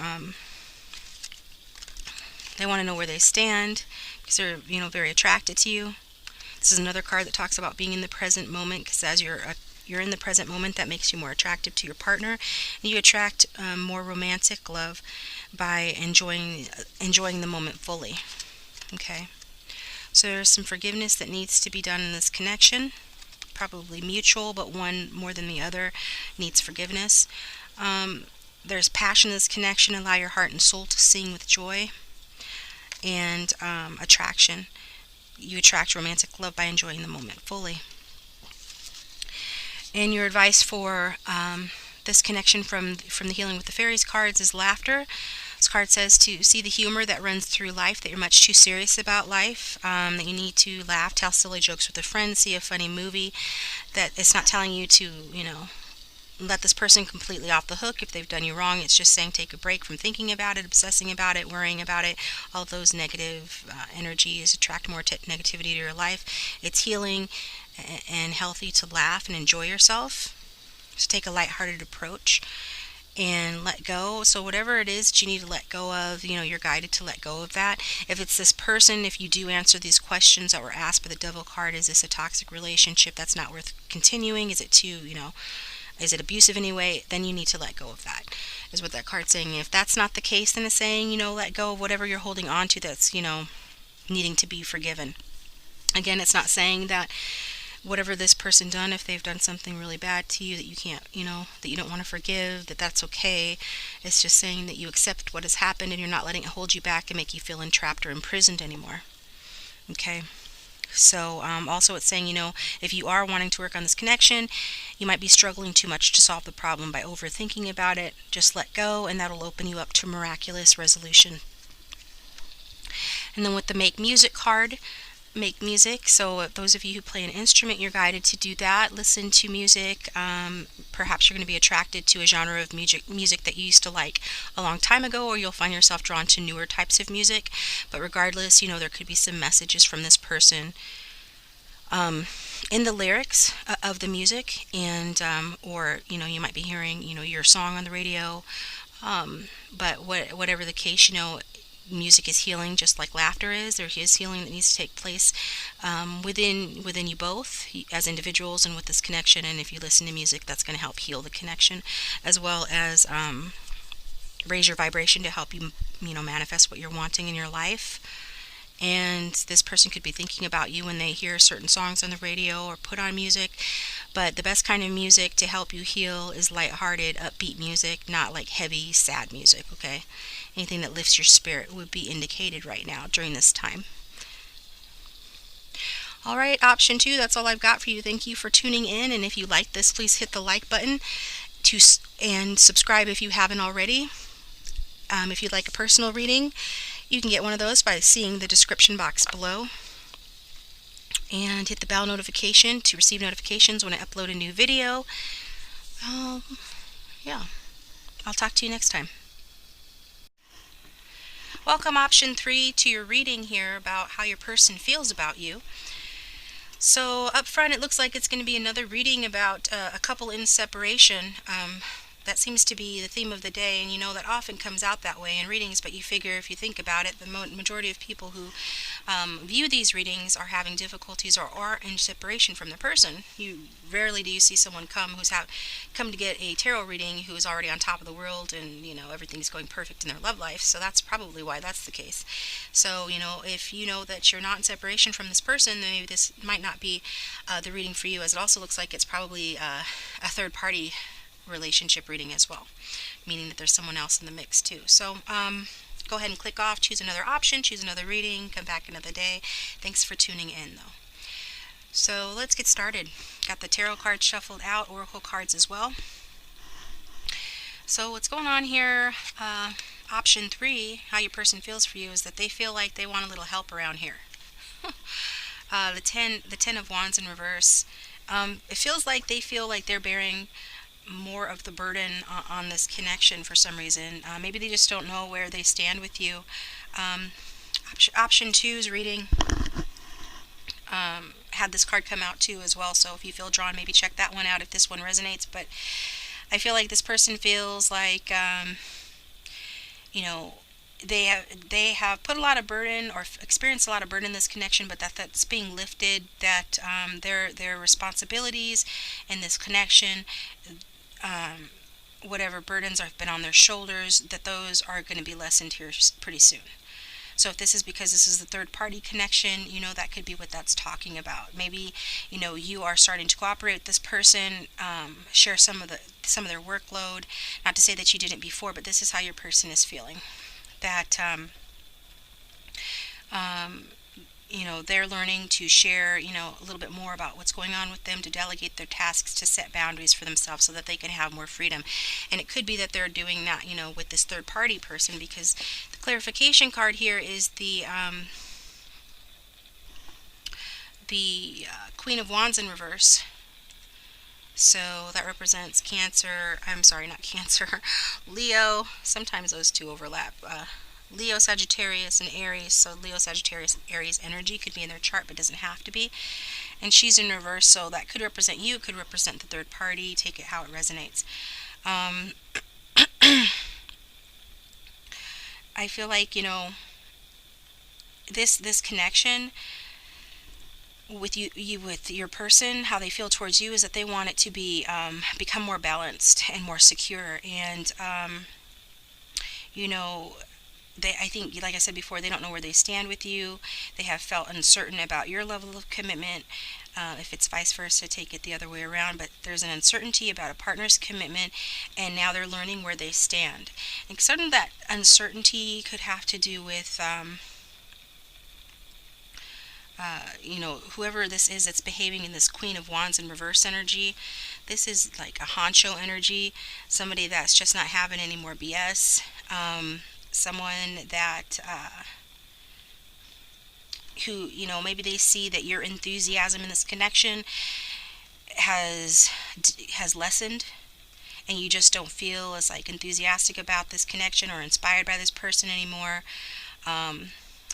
they want to know where they stand because they're, very attracted to you. This is another card that talks about being in the present moment, because as you're in the present moment, that makes you more attractive to your partner, and you attract more romantic love by enjoying the moment fully. Okay, so there's some forgiveness that needs to be done in this connection, probably mutual, but one more than the other needs forgiveness. There's passion in this connection. Allow your heart and soul to sing with joy. And attraction. You attract romantic love by enjoying the moment fully. And your advice for this connection from the Healing with the Fairies cards is laughter. This card says to see the humor that runs through life, that you're much too serious about life, that you need to laugh, tell silly jokes with a friend, see a funny movie, that it's not telling you to, let this person completely off the hook if they've done you wrong. It's just saying take a break from thinking about it, obsessing about it, worrying about it. All of those negative energies attract more negativity to your life. It's healing and healthy to laugh and enjoy yourself. Just take a lighthearted approach and let go. So whatever it is that you need to let go of, you're guided to let go of that. If it's this person, if you do answer these questions that were asked by the Devil card, is this a toxic relationship that's not worth continuing? Is it too, is it abusive anyway? Then you need to let go of that, is what that card's saying. If that's not the case, then it's saying, let go of whatever you're holding on to that's, needing to be forgiven. Again, it's not saying that whatever this person done, if they've done something really bad to you that you can't, that you don't want to forgive, that's okay. It's just saying that you accept what has happened and you're not letting it hold you back and make you feel entrapped or imprisoned anymore. Okay? So also it's saying, if you are wanting to work on this connection, you might be struggling too much to solve the problem by overthinking about it. Just let go, and that'll open you up to miraculous resolution. And then with the Make Music card, make music. So those of you who play an instrument, you're guided to do that. Listen to music. Perhaps you're going to be attracted to a genre of music that you used to like a long time ago, or you'll find yourself drawn to newer types of music. But regardless, there could be some messages from this person in the lyrics of the music, and or you might be hearing your song on the radio. But whatever the case, music is healing, just like laughter is. There is healing that needs to take place within you both as individuals and with this connection. And if you listen to music, that's going to help heal the connection, as well as raise your vibration to help you manifest what you're wanting in your life. And this person could be thinking about you when they hear certain songs on the radio or put on music. But the best kind of music to help you heal is lighthearted, upbeat music, not like heavy, sad music, okay? Anything that lifts your spirit would be indicated right now during this time. All right, option 2, that's all I've got for you. Thank you for tuning in, and if you like this, please hit the like button and subscribe if you haven't already. If you'd like a personal reading, you can get one of those by seeing the description box below. And hit the bell notification to receive notifications when I upload a new video. Yeah, I'll talk to you next time. Welcome, option 3, to your reading here about how your person feels about you. So up front, it looks like it's going to be another reading about a couple in separation. That seems to be the theme of the day, and you know that often comes out that way in readings, but you figure if you think about it, the majority of people who view these readings are having difficulties or are in separation from the person. You rarely do you see someone come to get a tarot reading who is already on top of the world and everything's going perfect in their love life. So that's probably why that's the case. So if you know that you're not in separation from this person, then maybe this might not be the reading for you, as it also looks like it's probably a third party relationship reading as well, meaning that there's someone else in the mix too. So go ahead and click off, choose another option, choose another reading, come back another day. Thanks for tuning in though. So let's get started. Got the tarot cards shuffled out, oracle cards as well. So what's going on here, option 3, how your person feels for you, is that they feel like they want a little help around here. The 10 of Wands in reverse. It feels like they feel like they're bearing more of the burden on this connection for some reason. Maybe they just don't know where they stand with you. Option 2's reading had this card come out too as well, so if you feel drawn, maybe check that one out if this one resonates. But I feel like this person feels like they have put a lot of burden or experienced a lot of burden in this connection, but that's being lifted, that their responsibilities in this connection, whatever burdens have been on their shoulders, that those are going to be lessened here pretty soon. So if this is because this is the third party connection, that could be what that's talking about. Maybe, you are starting to cooperate with this person, share some of their workload. Not to say that you didn't before, but this is how your person is feeling. That, they're learning to share, a little bit more about what's going on with them, to delegate their tasks, to set boundaries for themselves so that they can have more freedom. And it could be that they're doing that, with this third party person, because the clarification card here is the Queen of Wands in reverse. So that represents Cancer, I'm sorry, not Cancer, Leo. Sometimes those two overlap. Leo, Sagittarius, and Aries. So Leo, Sagittarius, Aries energy could be in their chart, but doesn't have to be. And she's in reverse, so that could represent you, could represent the third party. Take it how it resonates. I feel like, this connection with you with your person, how they feel towards you, is that they want it to be become more balanced and more secure. And I think, like I said before, they don't know where they stand with you. They have felt uncertain about your level of commitment. If it's vice versa, take it the other way around. But there's an uncertainty about a partner's commitment, and now they're learning where they stand. And some of that uncertainty could have to do with, whoever this is that's behaving in this Queen of Wands in reverse energy. This is like a honcho energy, somebody that's just not having any more BS. Someone that who maybe they see that your enthusiasm in this connection has lessened, and you just don't feel as enthusiastic about this connection or inspired by this person anymore.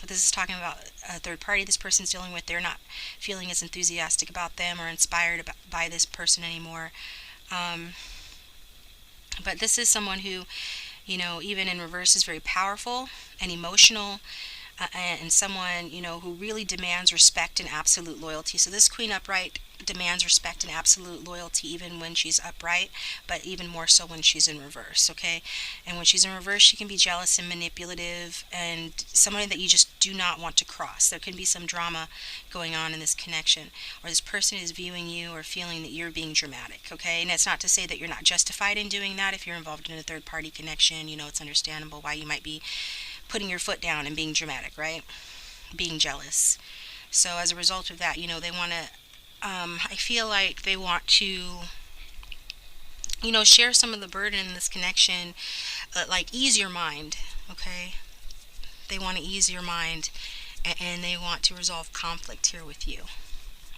This is talking about a third party this person's dealing with. They're not feeling as enthusiastic about them or inspired by this person anymore. But this is someone who, even in reverse, is very powerful and emotional, and someone, who really demands respect and absolute loyalty. So this Queen upright demands respect and absolute loyalty even when she's upright, but even more so when she's in reverse, okay? And when she's in reverse, she can be jealous and manipulative, and somebody that you just do not want to cross. There can be some drama going on in this connection, or this person is viewing you or feeling that you're being dramatic, okay? And it's not to say that you're not justified in doing that. If you're involved in a third party connection, it's understandable why you might be putting your foot down and being dramatic, right? Being jealous. So as a result of that, they want to, I feel like they want to, share some of the burden in this connection, ease your mind, okay? They want to ease your mind, and they want to resolve conflict here with you,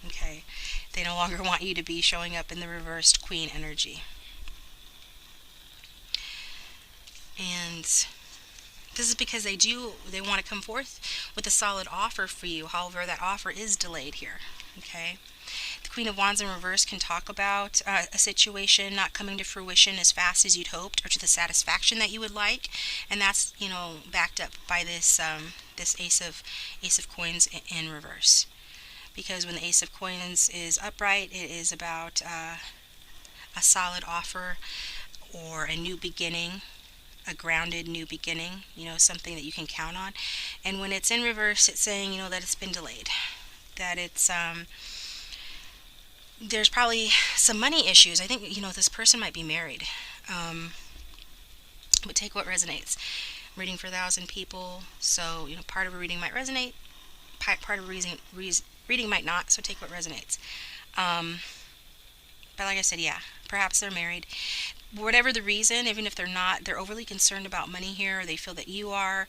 okay? They no longer want you to be showing up in the reversed Queen energy. And this is because they want to come forth with a solid offer for you. However, that offer is delayed here. Okay. The Queen of Wands in reverse can talk about a situation not coming to fruition as fast as you'd hoped or to the satisfaction that you would like, and that's, backed up by this Ace of Coins in reverse. Because when the Ace of Coins is upright, it is about a solid offer or a new beginning, a grounded new beginning, something that you can count on. And when it's in reverse, it's saying, that it's been delayed, that it's there's probably some money issues. I think, this person might be married. But take what resonates. I'm reading for 1,000 people, so, part of a reading might resonate, part of a reading might not, so take what resonates. But like I said, yeah, perhaps they're married. Whatever the reason, even if they're not, they're overly concerned about money here, or they feel that you are.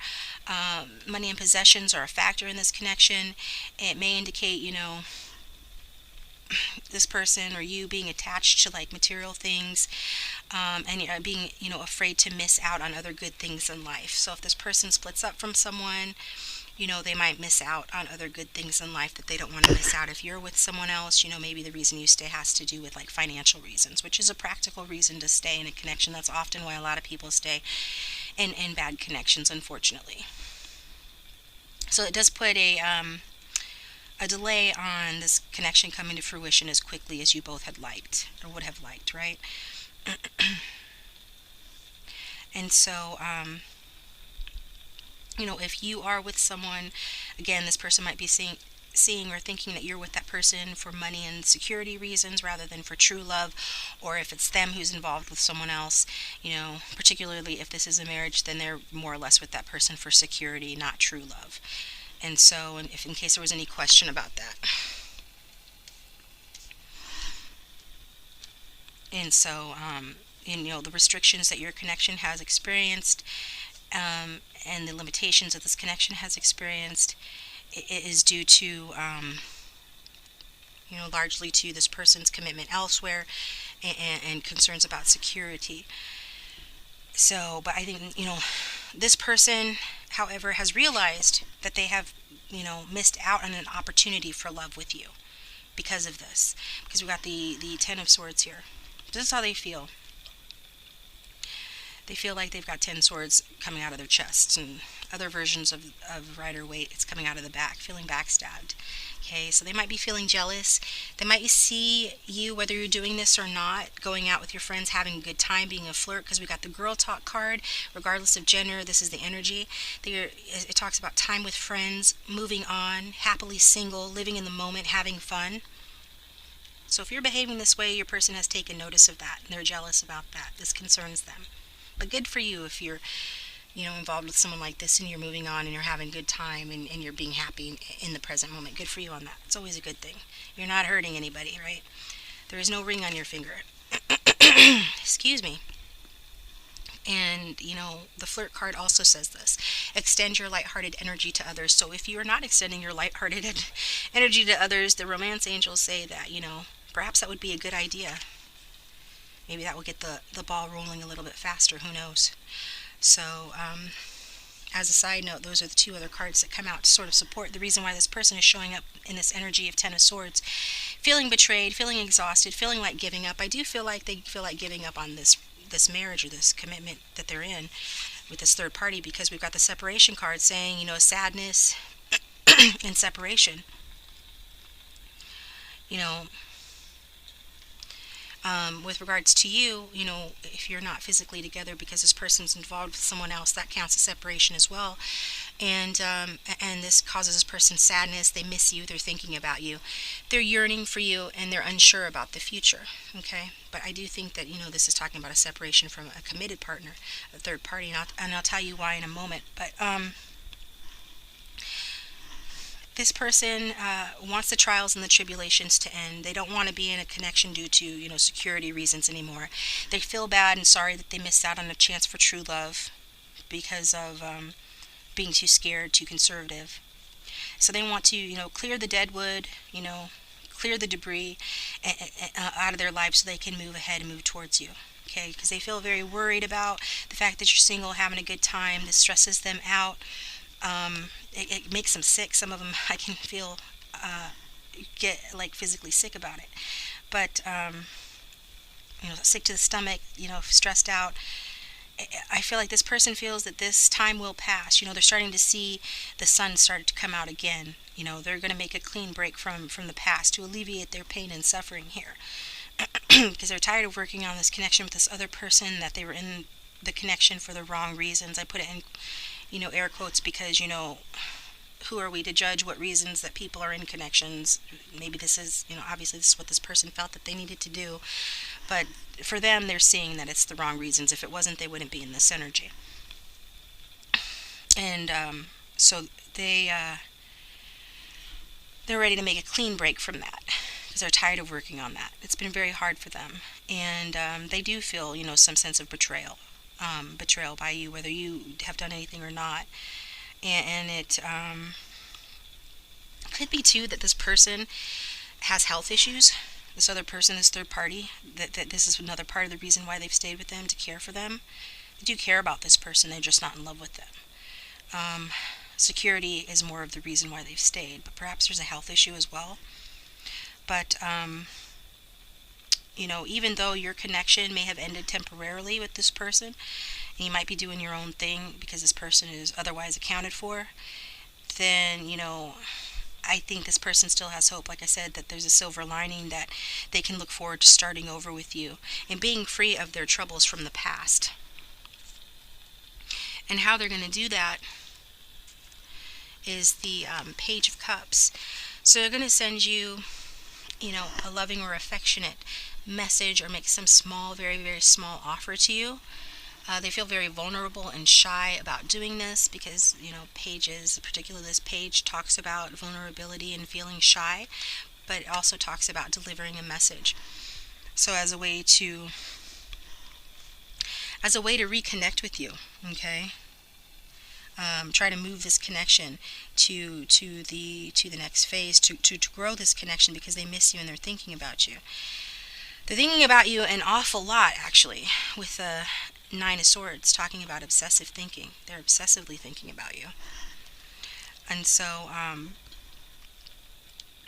Money and possessions are a factor in this connection. It may indicate, this person or you being attached to like material things, and being, afraid to miss out on other good things in life. So if this person splits up from someone, they might miss out on other good things in life that they don't want to miss out. If you're with someone else, maybe the reason you stay has to do with like financial reasons, which is a practical reason to stay in a connection. That's often why a lot of people stay in bad connections, unfortunately. So it does put a delay on this connection coming to fruition as quickly as you both had liked or would have liked, right? And so, if you are with someone, again, this person might be seeing or thinking that you're with that person for money and security reasons rather than for true love, or if it's them who's involved with someone else, particularly if this is a marriage, then they're more or less with that person for security, not true love. And so, if in case there was any question about that. And so, the restrictions that your connection has experienced, and the limitations that this connection has experienced, it is due to, largely to this person's commitment elsewhere, and concerns about security. So, but I think, this person, however, has realized that they have, missed out on an opportunity for love with you because of this. Because we got the Ten of Swords here. This is how they feel. They feel like they've got 10 swords coming out of their chests, and other versions of Rider-Waite, it's coming out of the back, feeling backstabbed. Okay, so they might be feeling jealous. They might see you, whether you're doing this or not, going out with your friends, having a good time, being a flirt, because we got the Girl Talk card. Regardless of gender, this is the energy. It talks about time with friends, moving on, happily single, living in the moment, having fun. So if you're behaving this way, your person has taken notice of that, and they're jealous about that. This concerns them. But good for you if you're, involved with someone like this and you're moving on and you're having a good time, and you're being happy in the present moment. Good for you on that. It's always a good thing. You're not hurting anybody, right? There is no ring on your finger. Excuse me. And, the flirt card also says this. Extend your lighthearted energy to others. So if you are not extending your lighthearted energy to others, the romance angels say that, perhaps that would be a good idea. Maybe that will get the ball rolling a little bit faster. Who knows? So, as a side note, those are the two other cards that come out to sort of support the reason why this person is showing up in this energy of Ten of Swords. Feeling betrayed, feeling exhausted, feeling like giving up. I do feel like they feel like giving up on this marriage or this commitment that they're in with this third party, because we've got the separation card saying, sadness and separation. With regards to you, if you're not physically together because this person's involved with someone else, that counts as separation as well. And this causes this person sadness. They miss you. They're thinking about you. They're yearning for you, and they're unsure about the future. Okay, but I do think that this is talking about a separation from a committed partner, a third party, and I'll tell you why in a moment. But this person wants the trials and the tribulations to end. They don't want to be in a connection due to, security reasons anymore. They feel bad and sorry that they missed out on a chance for true love because of being too scared, too conservative. So they want to, clear the dead wood, clear the debris out of their lives so they can move ahead and move towards you. Okay, because they feel very worried about the fact that you're single, having a good time. This stresses them out. It makes them sick. Some of them I can feel get like physically sick about it. But sick to the stomach, stressed out. I feel like this person feels that this time will pass. They're starting to see the sun start to come out again. They're going to make a clean break from the past to alleviate their pain and suffering here. Because they're tired of working on this connection with this other person, that they were in the connection for the wrong reasons. I put it in, air quotes, because, who are we to judge what reasons that people are in connections? Maybe this is, obviously this is what this person felt that they needed to do. But for them, they're seeing that it's the wrong reasons. If it wasn't, they wouldn't be in this energy. And so they're ready to make a clean break from that, because they're tired of working on that. It's been very hard for them. And they do feel, some sense of betrayal. Betrayal by you, whether you have done anything or not. And it could be too that this person has health issues. This other person, this third party, that this is another part of the reason why they've stayed with them, to care for them. They do care about this person, they're just not in love with them. Security is more of the reason why they've stayed, but perhaps there's a health issue as well. But even though your connection may have ended temporarily with this person, and you might be doing your own thing because this person is otherwise accounted for, then, I think this person still has hope. Like I said, that there's a silver lining, that they can look forward to starting over with you and being free of their troubles from the past. And how they're going to do that is the Page of Cups. So they're going to send you, a loving or affectionate message, or make some small, very, very small offer to you. They feel very vulnerable and shy about doing this because, pages, particularly this page, talks about vulnerability and feeling shy, but it also talks about delivering a message. So as a way to reconnect with you, okay? Try to move this connection to the next phase, to grow this connection, because they miss you and they're thinking about you. They're thinking about you an awful lot, actually, with the Nine of Swords, talking about obsessive thinking. They're obsessively thinking about you. And so, I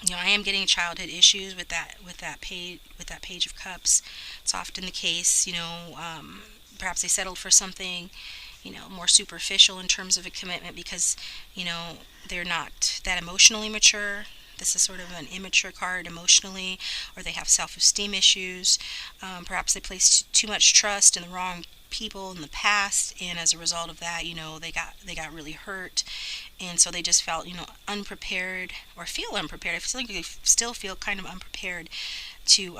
am getting childhood issues with that Page of Cups. It's often the case, perhaps they settled for something, more superficial in terms of a commitment, because, they're not that emotionally mature. This is sort of an immature card emotionally, or they have self-esteem issues. Perhaps they placed too much trust in the wrong people in the past, and as a result of that, they got really hurt, and so they just felt, unprepared, or feel unprepared. I feel like they still feel kind of unprepared to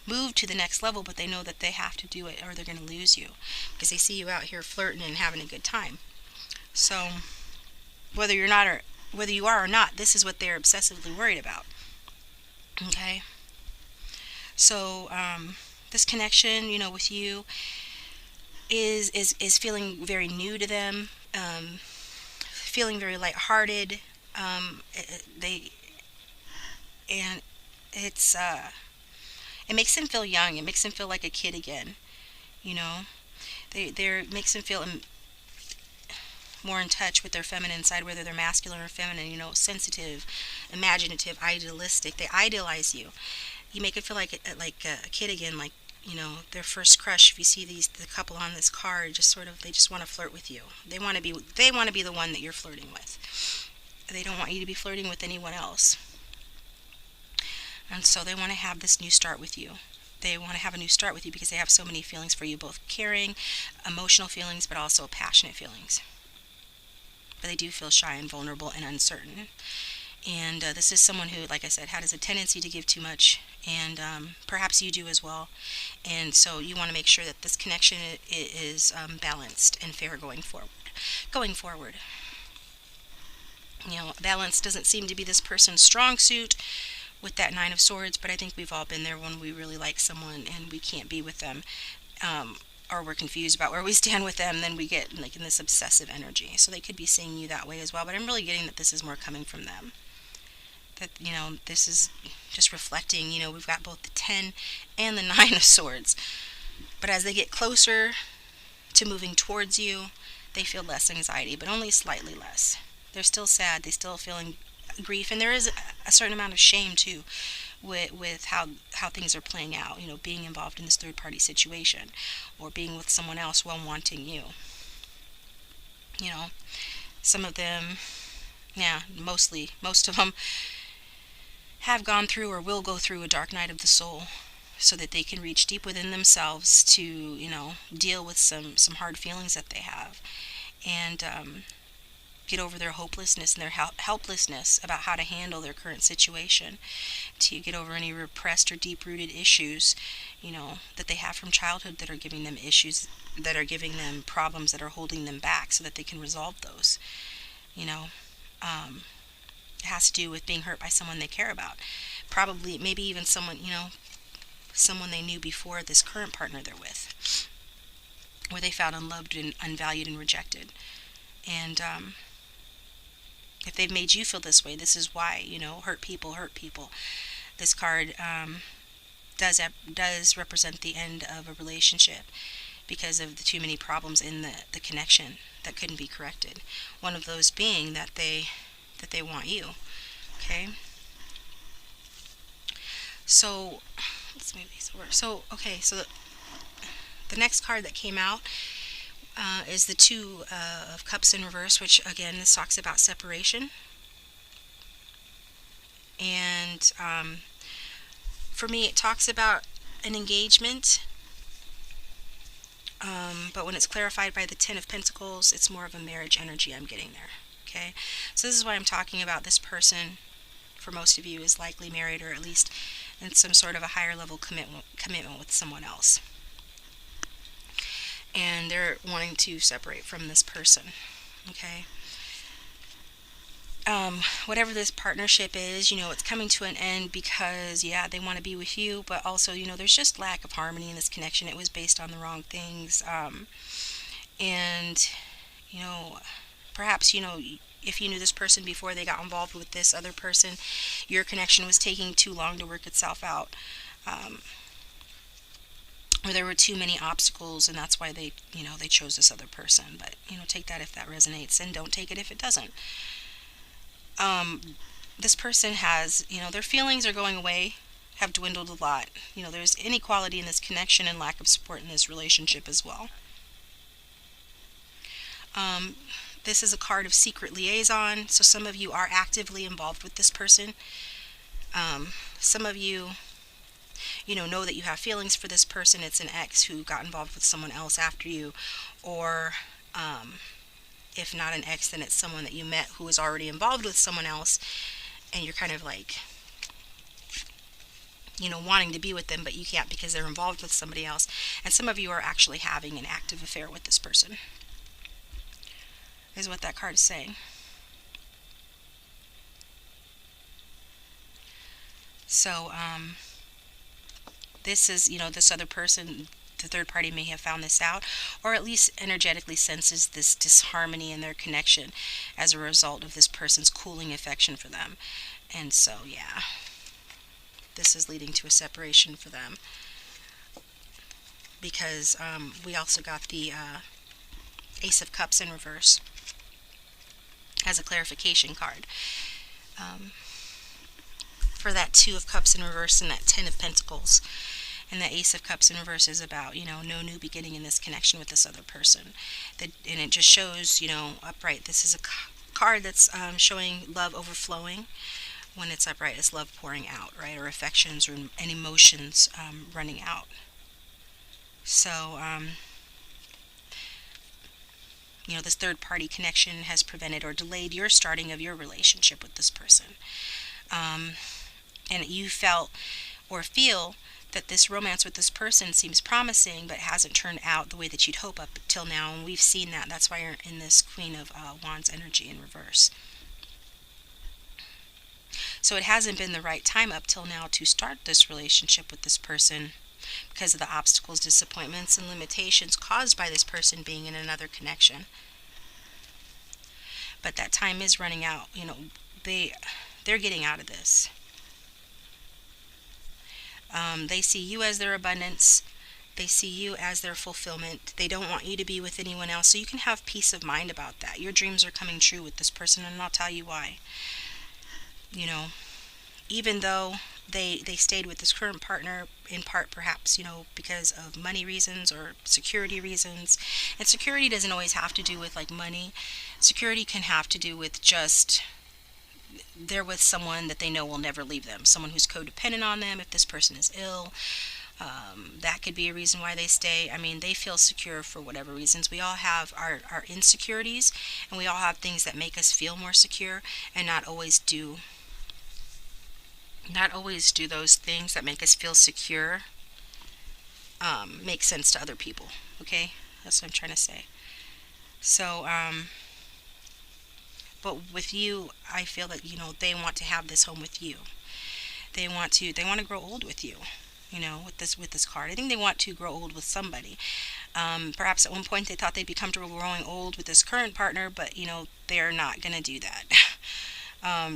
move to the next level, but they know that they have to do it or they're going to lose you, because they see you out here flirting and having a good time. So whether you are or not, this is what they're obsessively worried about. Okay? So this connection, with you is feeling very new to them, feeling very lighthearted. It makes them feel young. It makes them feel like a kid again. It makes them feel more in touch with their feminine side, whether they're masculine or feminine. Sensitive, imaginative, idealistic. They idealize you. You make it feel like a kid again, like, their first crush. If you see the couple on this card, they just want to flirt with you. They want to be the one that you're flirting with. They don't want you to be flirting with anyone else. And so they want to have this new start with you. They want to have a new start with you because they have so many feelings for you, both caring, emotional feelings, but also passionate feelings. But they do feel shy and vulnerable and uncertain. And this is someone who, like I said, has a tendency to give too much, and perhaps you do as well. And so you want to make sure that this connection is balanced and fair going forward. Balance doesn't seem to be this person's strong suit with that Nine of Swords, but I think we've all been there when we really like someone and we can't be with them, or we're confused about where we stand with them. Then we get in this obsessive energy. So they could be seeing you that way as well, but I'm really getting that this is more coming from them. That, this is just reflecting, we've got both the 10 and the 9 of Swords. But as they get closer to moving towards you, they feel less anxiety, but only slightly less. They're still sad. They still feeling grief, and there is a certain amount of shame too with how things are playing out, being involved in this third party situation or being with someone else while wanting you. You know, some of them, yeah, most of them have gone through or will go through a dark night of the soul so that they can reach deep within themselves to, deal with some hard feelings that they have, and get over their hopelessness and their helplessness about how to handle their current situation, to get over any repressed or deep-rooted issues, that they have from childhood that are giving them issues, that are giving them problems that are holding them back so that they can resolve those. You know, it has to do with being hurt by someone they care about. Probably, maybe even someone they knew before this current partner they're with, where they felt unloved and unvalued and rejected. And if they've made you feel this way, this is why, hurt people hurt people. This card does represent the end of a relationship because of the too many problems in the connection that couldn't be corrected. One of those being that they want you. Okay? So, let's move these over. So, okay, so the next card that came out is the Two of Cups in reverse, which again, this talks about separation. And for me, it talks about an engagement, but when it's clarified by the Ten of Pentacles, it's more of a marriage energy I'm getting there. Okay, so this is why I'm talking about this person. For most of you, is likely married, or at least in some sort of a higher level commitment with someone else, and they're wanting to separate from this person. Okay. Whatever this partnership is, it's coming to an end because, yeah, they want to be with you, but also, there's just lack of harmony in this connection. It was based on the wrong things. And, perhaps, if you knew this person before they got involved with this other person, your connection was taking too long to work itself out. Or there were too many obstacles, and that's why they chose this other person. But, take that if that resonates, and don't take it if it doesn't. This person has, their feelings are going away, have dwindled a lot. There's inequality in this connection and lack of support in this relationship as well. This is a card of secret liaison, so some of you are actively involved with this person. Some of you, know that you have feelings for this person. It's an ex who got involved with someone else after you, or if not an ex, then it's someone that you met who was already involved with someone else, and you're kind of like, wanting to be with them, but you can't because they're involved with somebody else. And some of you are actually having an active affair with this person, is what that card is saying. So, this is, this other person, the third party may have found this out, or at least energetically senses this disharmony in their connection as a result of this person's cooling affection for them. And so, yeah, this is leading to a separation for them. Because we also got the Ace of Cups in reverse as a clarification card. For that Two of Cups in reverse and that Ten of Pentacles. And the Ace of Cups in reverse is about, no new beginning in this connection with this other person. And it just shows, upright. This is a card that's showing love overflowing. When it's upright, it's love pouring out, right? Or affections and emotions running out. So, this third party connection has prevented or delayed your starting of your relationship with this person. And you felt or feel that this romance with this person seems promising, but hasn't turned out the way that you'd hope up till now. And we've seen that. That's why you're in this Queen of Wands energy in reverse. So it hasn't been the right time up till now to start this relationship with this person because of the obstacles, disappointments, and limitations caused by this person being in another connection. But that time is running out. They're getting out of this. They see you as their abundance. They see you as their fulfillment. They don't want you to be with anyone else. So you can have peace of mind about that. Your dreams are coming true with this person, and I'll tell you why. You know, even though they stayed with this current partner in part perhaps, because of money reasons or security reasons. And security doesn't always have to do with like money. Security can have to do with just they're with someone that they know will never leave them, someone who's codependent on them. If this person is ill, that could be a reason why they stay. I mean, they feel secure for whatever reasons. We all have our insecurities, and we all have things that make us feel more secure, and not always do those things that make us feel secure make sense to other people. Okay, that's what I'm trying to say. So, but with you, I feel that they want to have this home with you. They want to grow old with you. With this card, I think they want to grow old with somebody. Perhaps at one point they thought they'd be comfortable growing old with this current partner, but they're not going to do that.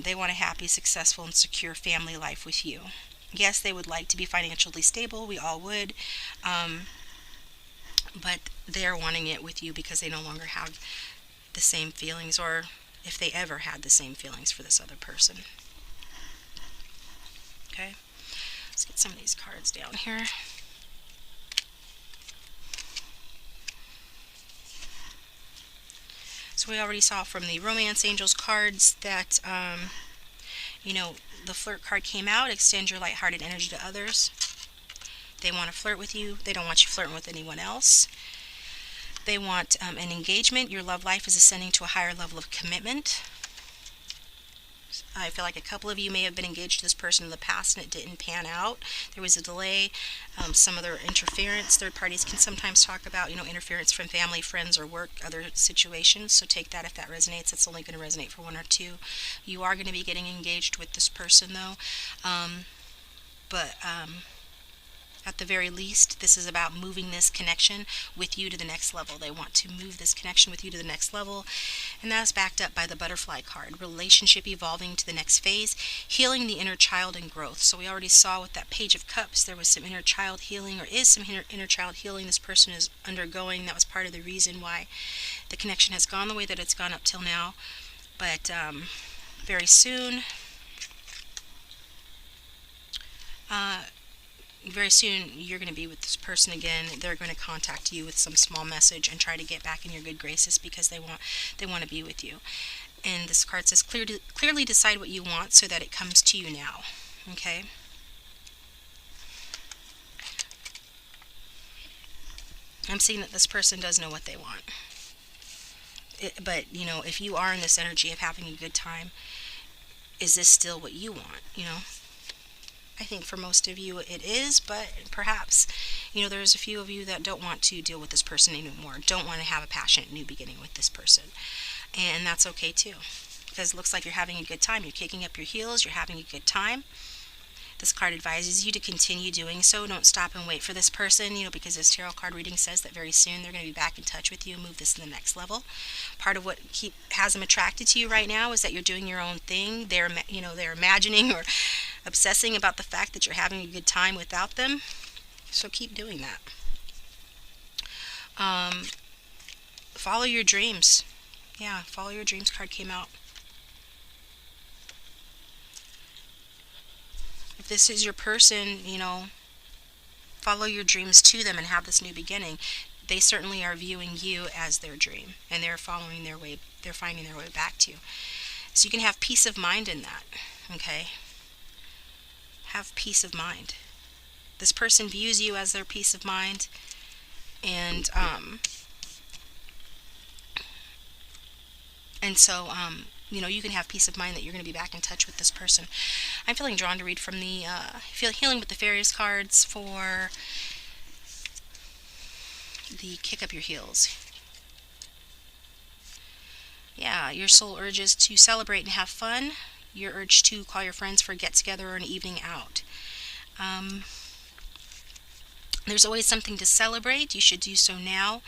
They want a happy, successful, and secure family life with you. Yes, they would like to be financially stable. We all would. But they're wanting it with you because they no longer have the same feelings, or if they ever had the same feelings for this other person. Okay? Let's get some of these cards down here. So we already saw from the Romance Angels cards that, the flirt card came out. Extend your lighthearted energy to others. They want to flirt with you. They don't want you flirting with anyone else. They want an engagement. Your love life is ascending to a higher level of commitment. I feel like a couple of you may have been engaged to this person in the past and it didn't pan out. There was a delay, some other interference. Third parties can sometimes talk about, interference from family, friends, or work, other situations. So take that if that resonates. It's only going to resonate for one or two. You are going to be getting engaged with this person, though. But at the very least, this is about moving this connection with you to the next level. They want to move this connection with you to the next level. And that's backed up by the butterfly card. Relationship evolving to the next phase. Healing the inner child and growth. So we already saw with that Page of Cups, there was some inner child healing, or is some inner child healing this person is undergoing. That was part of the reason why the connection has gone the way that it's gone up till now. But very soon, you're going to be with this person again. They're going to contact you with some small message and try to get back in your good graces because they want to be with you. And this card says clearly decide what you want so that it comes to you now. Okay? I'm seeing that this person does know what they want. But if you are in this energy of having a good time, is this still what you want? I think for most of you it is, but perhaps, there's a few of you that don't want to deal with this person anymore, don't want to have a passionate new beginning with this person. And that's okay too, because it looks like you're having a good time. You're kicking up your heels, you're having a good time. This card advises you to continue doing so. Don't stop and wait for this person, because this tarot card reading says that very soon they're going to be back in touch with you and move this to the next level. Part of what has them attracted to you right now is that you're doing your own thing. They're imagining or obsessing about the fact that you're having a good time without them. So keep doing that. Follow your dreams. Yeah, follow your dreams card came out. If this is your person, follow your dreams to them and have this new beginning. They certainly are viewing you as their dream, and they're finding their way back to you. So you can have peace of mind in that. Okay? Have peace of mind. This person views you as their peace of mind, and so you can have peace of mind that you're going to be back in touch with this person. I'm feeling drawn to read from the Healing with the Fairies cards for the Kick Up Your Heels. Yeah, your soul urges to celebrate and have fun. Your urge to call your friends for a get-together or an evening out. There's always something to celebrate. You should do so now.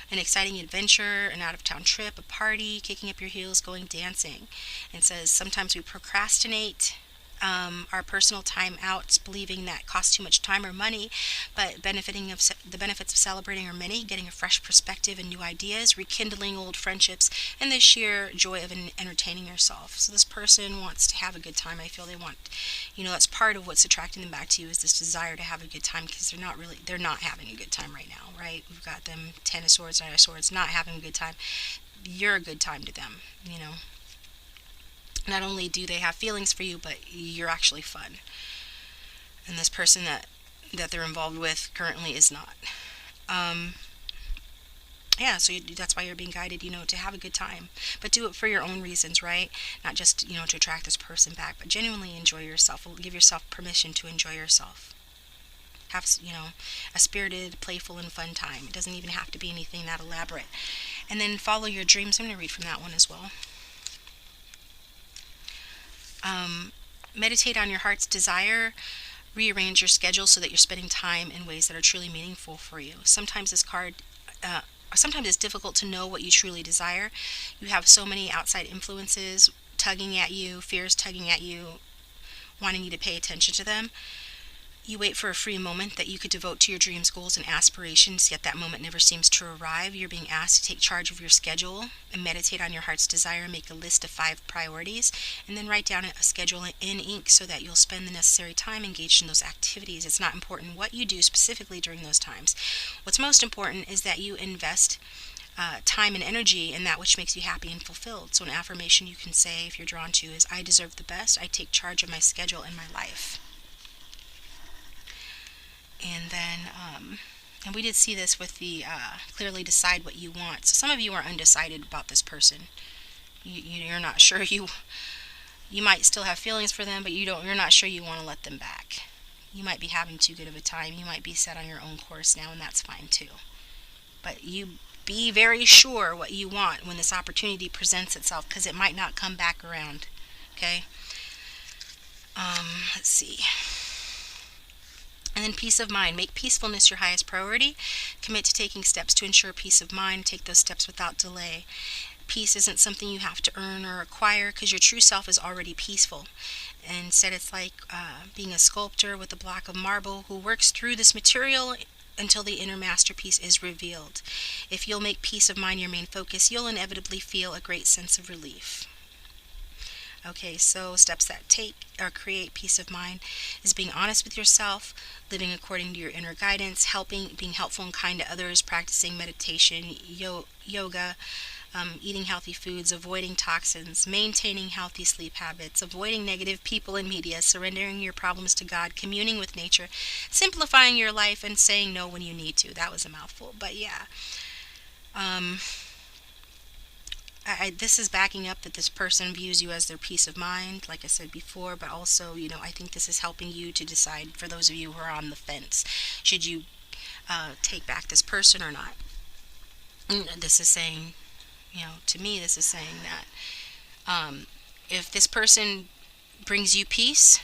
An exciting adventure, an out-of-town trip, a party, kicking up your heels, going dancing. And it says sometimes we procrastinate our personal time out, believing that costs too much time or money, but the benefits of celebrating are many, getting a fresh perspective and new ideas, rekindling old friendships, and the sheer joy of entertaining yourself. So this person wants to have a good time. I feel they want, that's part of what's attracting them back to you, is this desire to have a good time, because they're not having a good time right now, right? We've got them 10 of swords, 9 of swords, not having a good time. You're a good time to them. Not only do they have feelings for you, but you're actually fun. And this person that they're involved with currently is not. Yeah, so that's why you're being guided, to have a good time. But do it for your own reasons, right? Not just, to attract this person back, but genuinely enjoy yourself. Give yourself permission to enjoy yourself. Have, a spirited, playful, and fun time. It doesn't even have to be anything that elaborate. And then follow your dreams. I'm going to read from that one as well. Meditate on your heart's desire. Rearrange your schedule so that you're spending time in ways that are truly meaningful for you. Sometimes it's difficult to know what you truly desire. You have so many outside influences tugging at you, fears tugging at you, wanting you to pay attention to them. You wait for a free moment that you could devote to your dreams, goals, and aspirations, yet that moment never seems to arrive. You're being asked to take charge of your schedule and meditate on your heart's desire. Make a list of 5 priorities, and then write down a schedule in ink so that you'll spend the necessary time engaged in those activities. It's not important what you do specifically during those times. What's most important is that you invest time and energy in that which makes you happy and fulfilled. So an affirmation you can say, if you're drawn to, is, I deserve the best. I take charge of my schedule and my life. And then, and we did see this with the clearly decide what you want. So some of you are undecided about this person. You're not sure. You might still have feelings for them, but you're not sure you want to let them back. You might be having too good of a time. You might be set on your own course now, and that's fine too. But you be very sure what you want when this opportunity presents itself, because it might not come back around. Okay? Let's see. And then peace of mind. Make peacefulness your highest priority. Commit to taking steps to ensure peace of mind. Take those steps without delay. Peace isn't something you have to earn or acquire, because your true self is already peaceful. And instead, it's like being a sculptor with a block of marble who works through this material until the inner masterpiece is revealed. If you'll make peace of mind your main focus, you'll inevitably feel a great sense of relief. Okay, so steps that take or create peace of mind is being honest with yourself, living according to your inner guidance, being helpful and kind to others, practicing meditation, yoga, eating healthy foods, avoiding toxins, maintaining healthy sleep habits, avoiding negative people and media, surrendering your problems to God, communing with nature, simplifying your life, and saying no when you need to. That was a mouthful, but yeah. This is backing up that this person views you as their peace of mind, like I said before, but also, I think this is helping you to decide, for those of you who are on the fence, should you take back this person or not. This is saying, to me, this is saying that if this person brings you peace,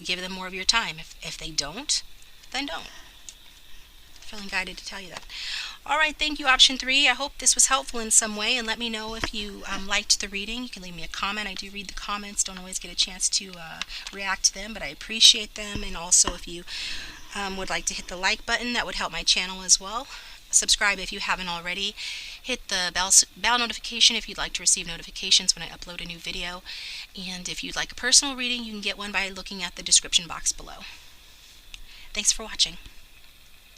give them more of your time. If they don't, then don't. Feeling guided to tell you that. Alright, thank you, option 3. I hope this was helpful in some way, and let me know if you liked the reading. You can leave me a comment. I do read the comments. Don't always get a chance to react to them, but I appreciate them. And also, if you would like to hit the like button, that would help my channel as well. Subscribe if you haven't already. Hit the bell notification if you'd like to receive notifications when I upload a new video. And if you'd like a personal reading, you can get one by looking at the description box below. Thanks for watching.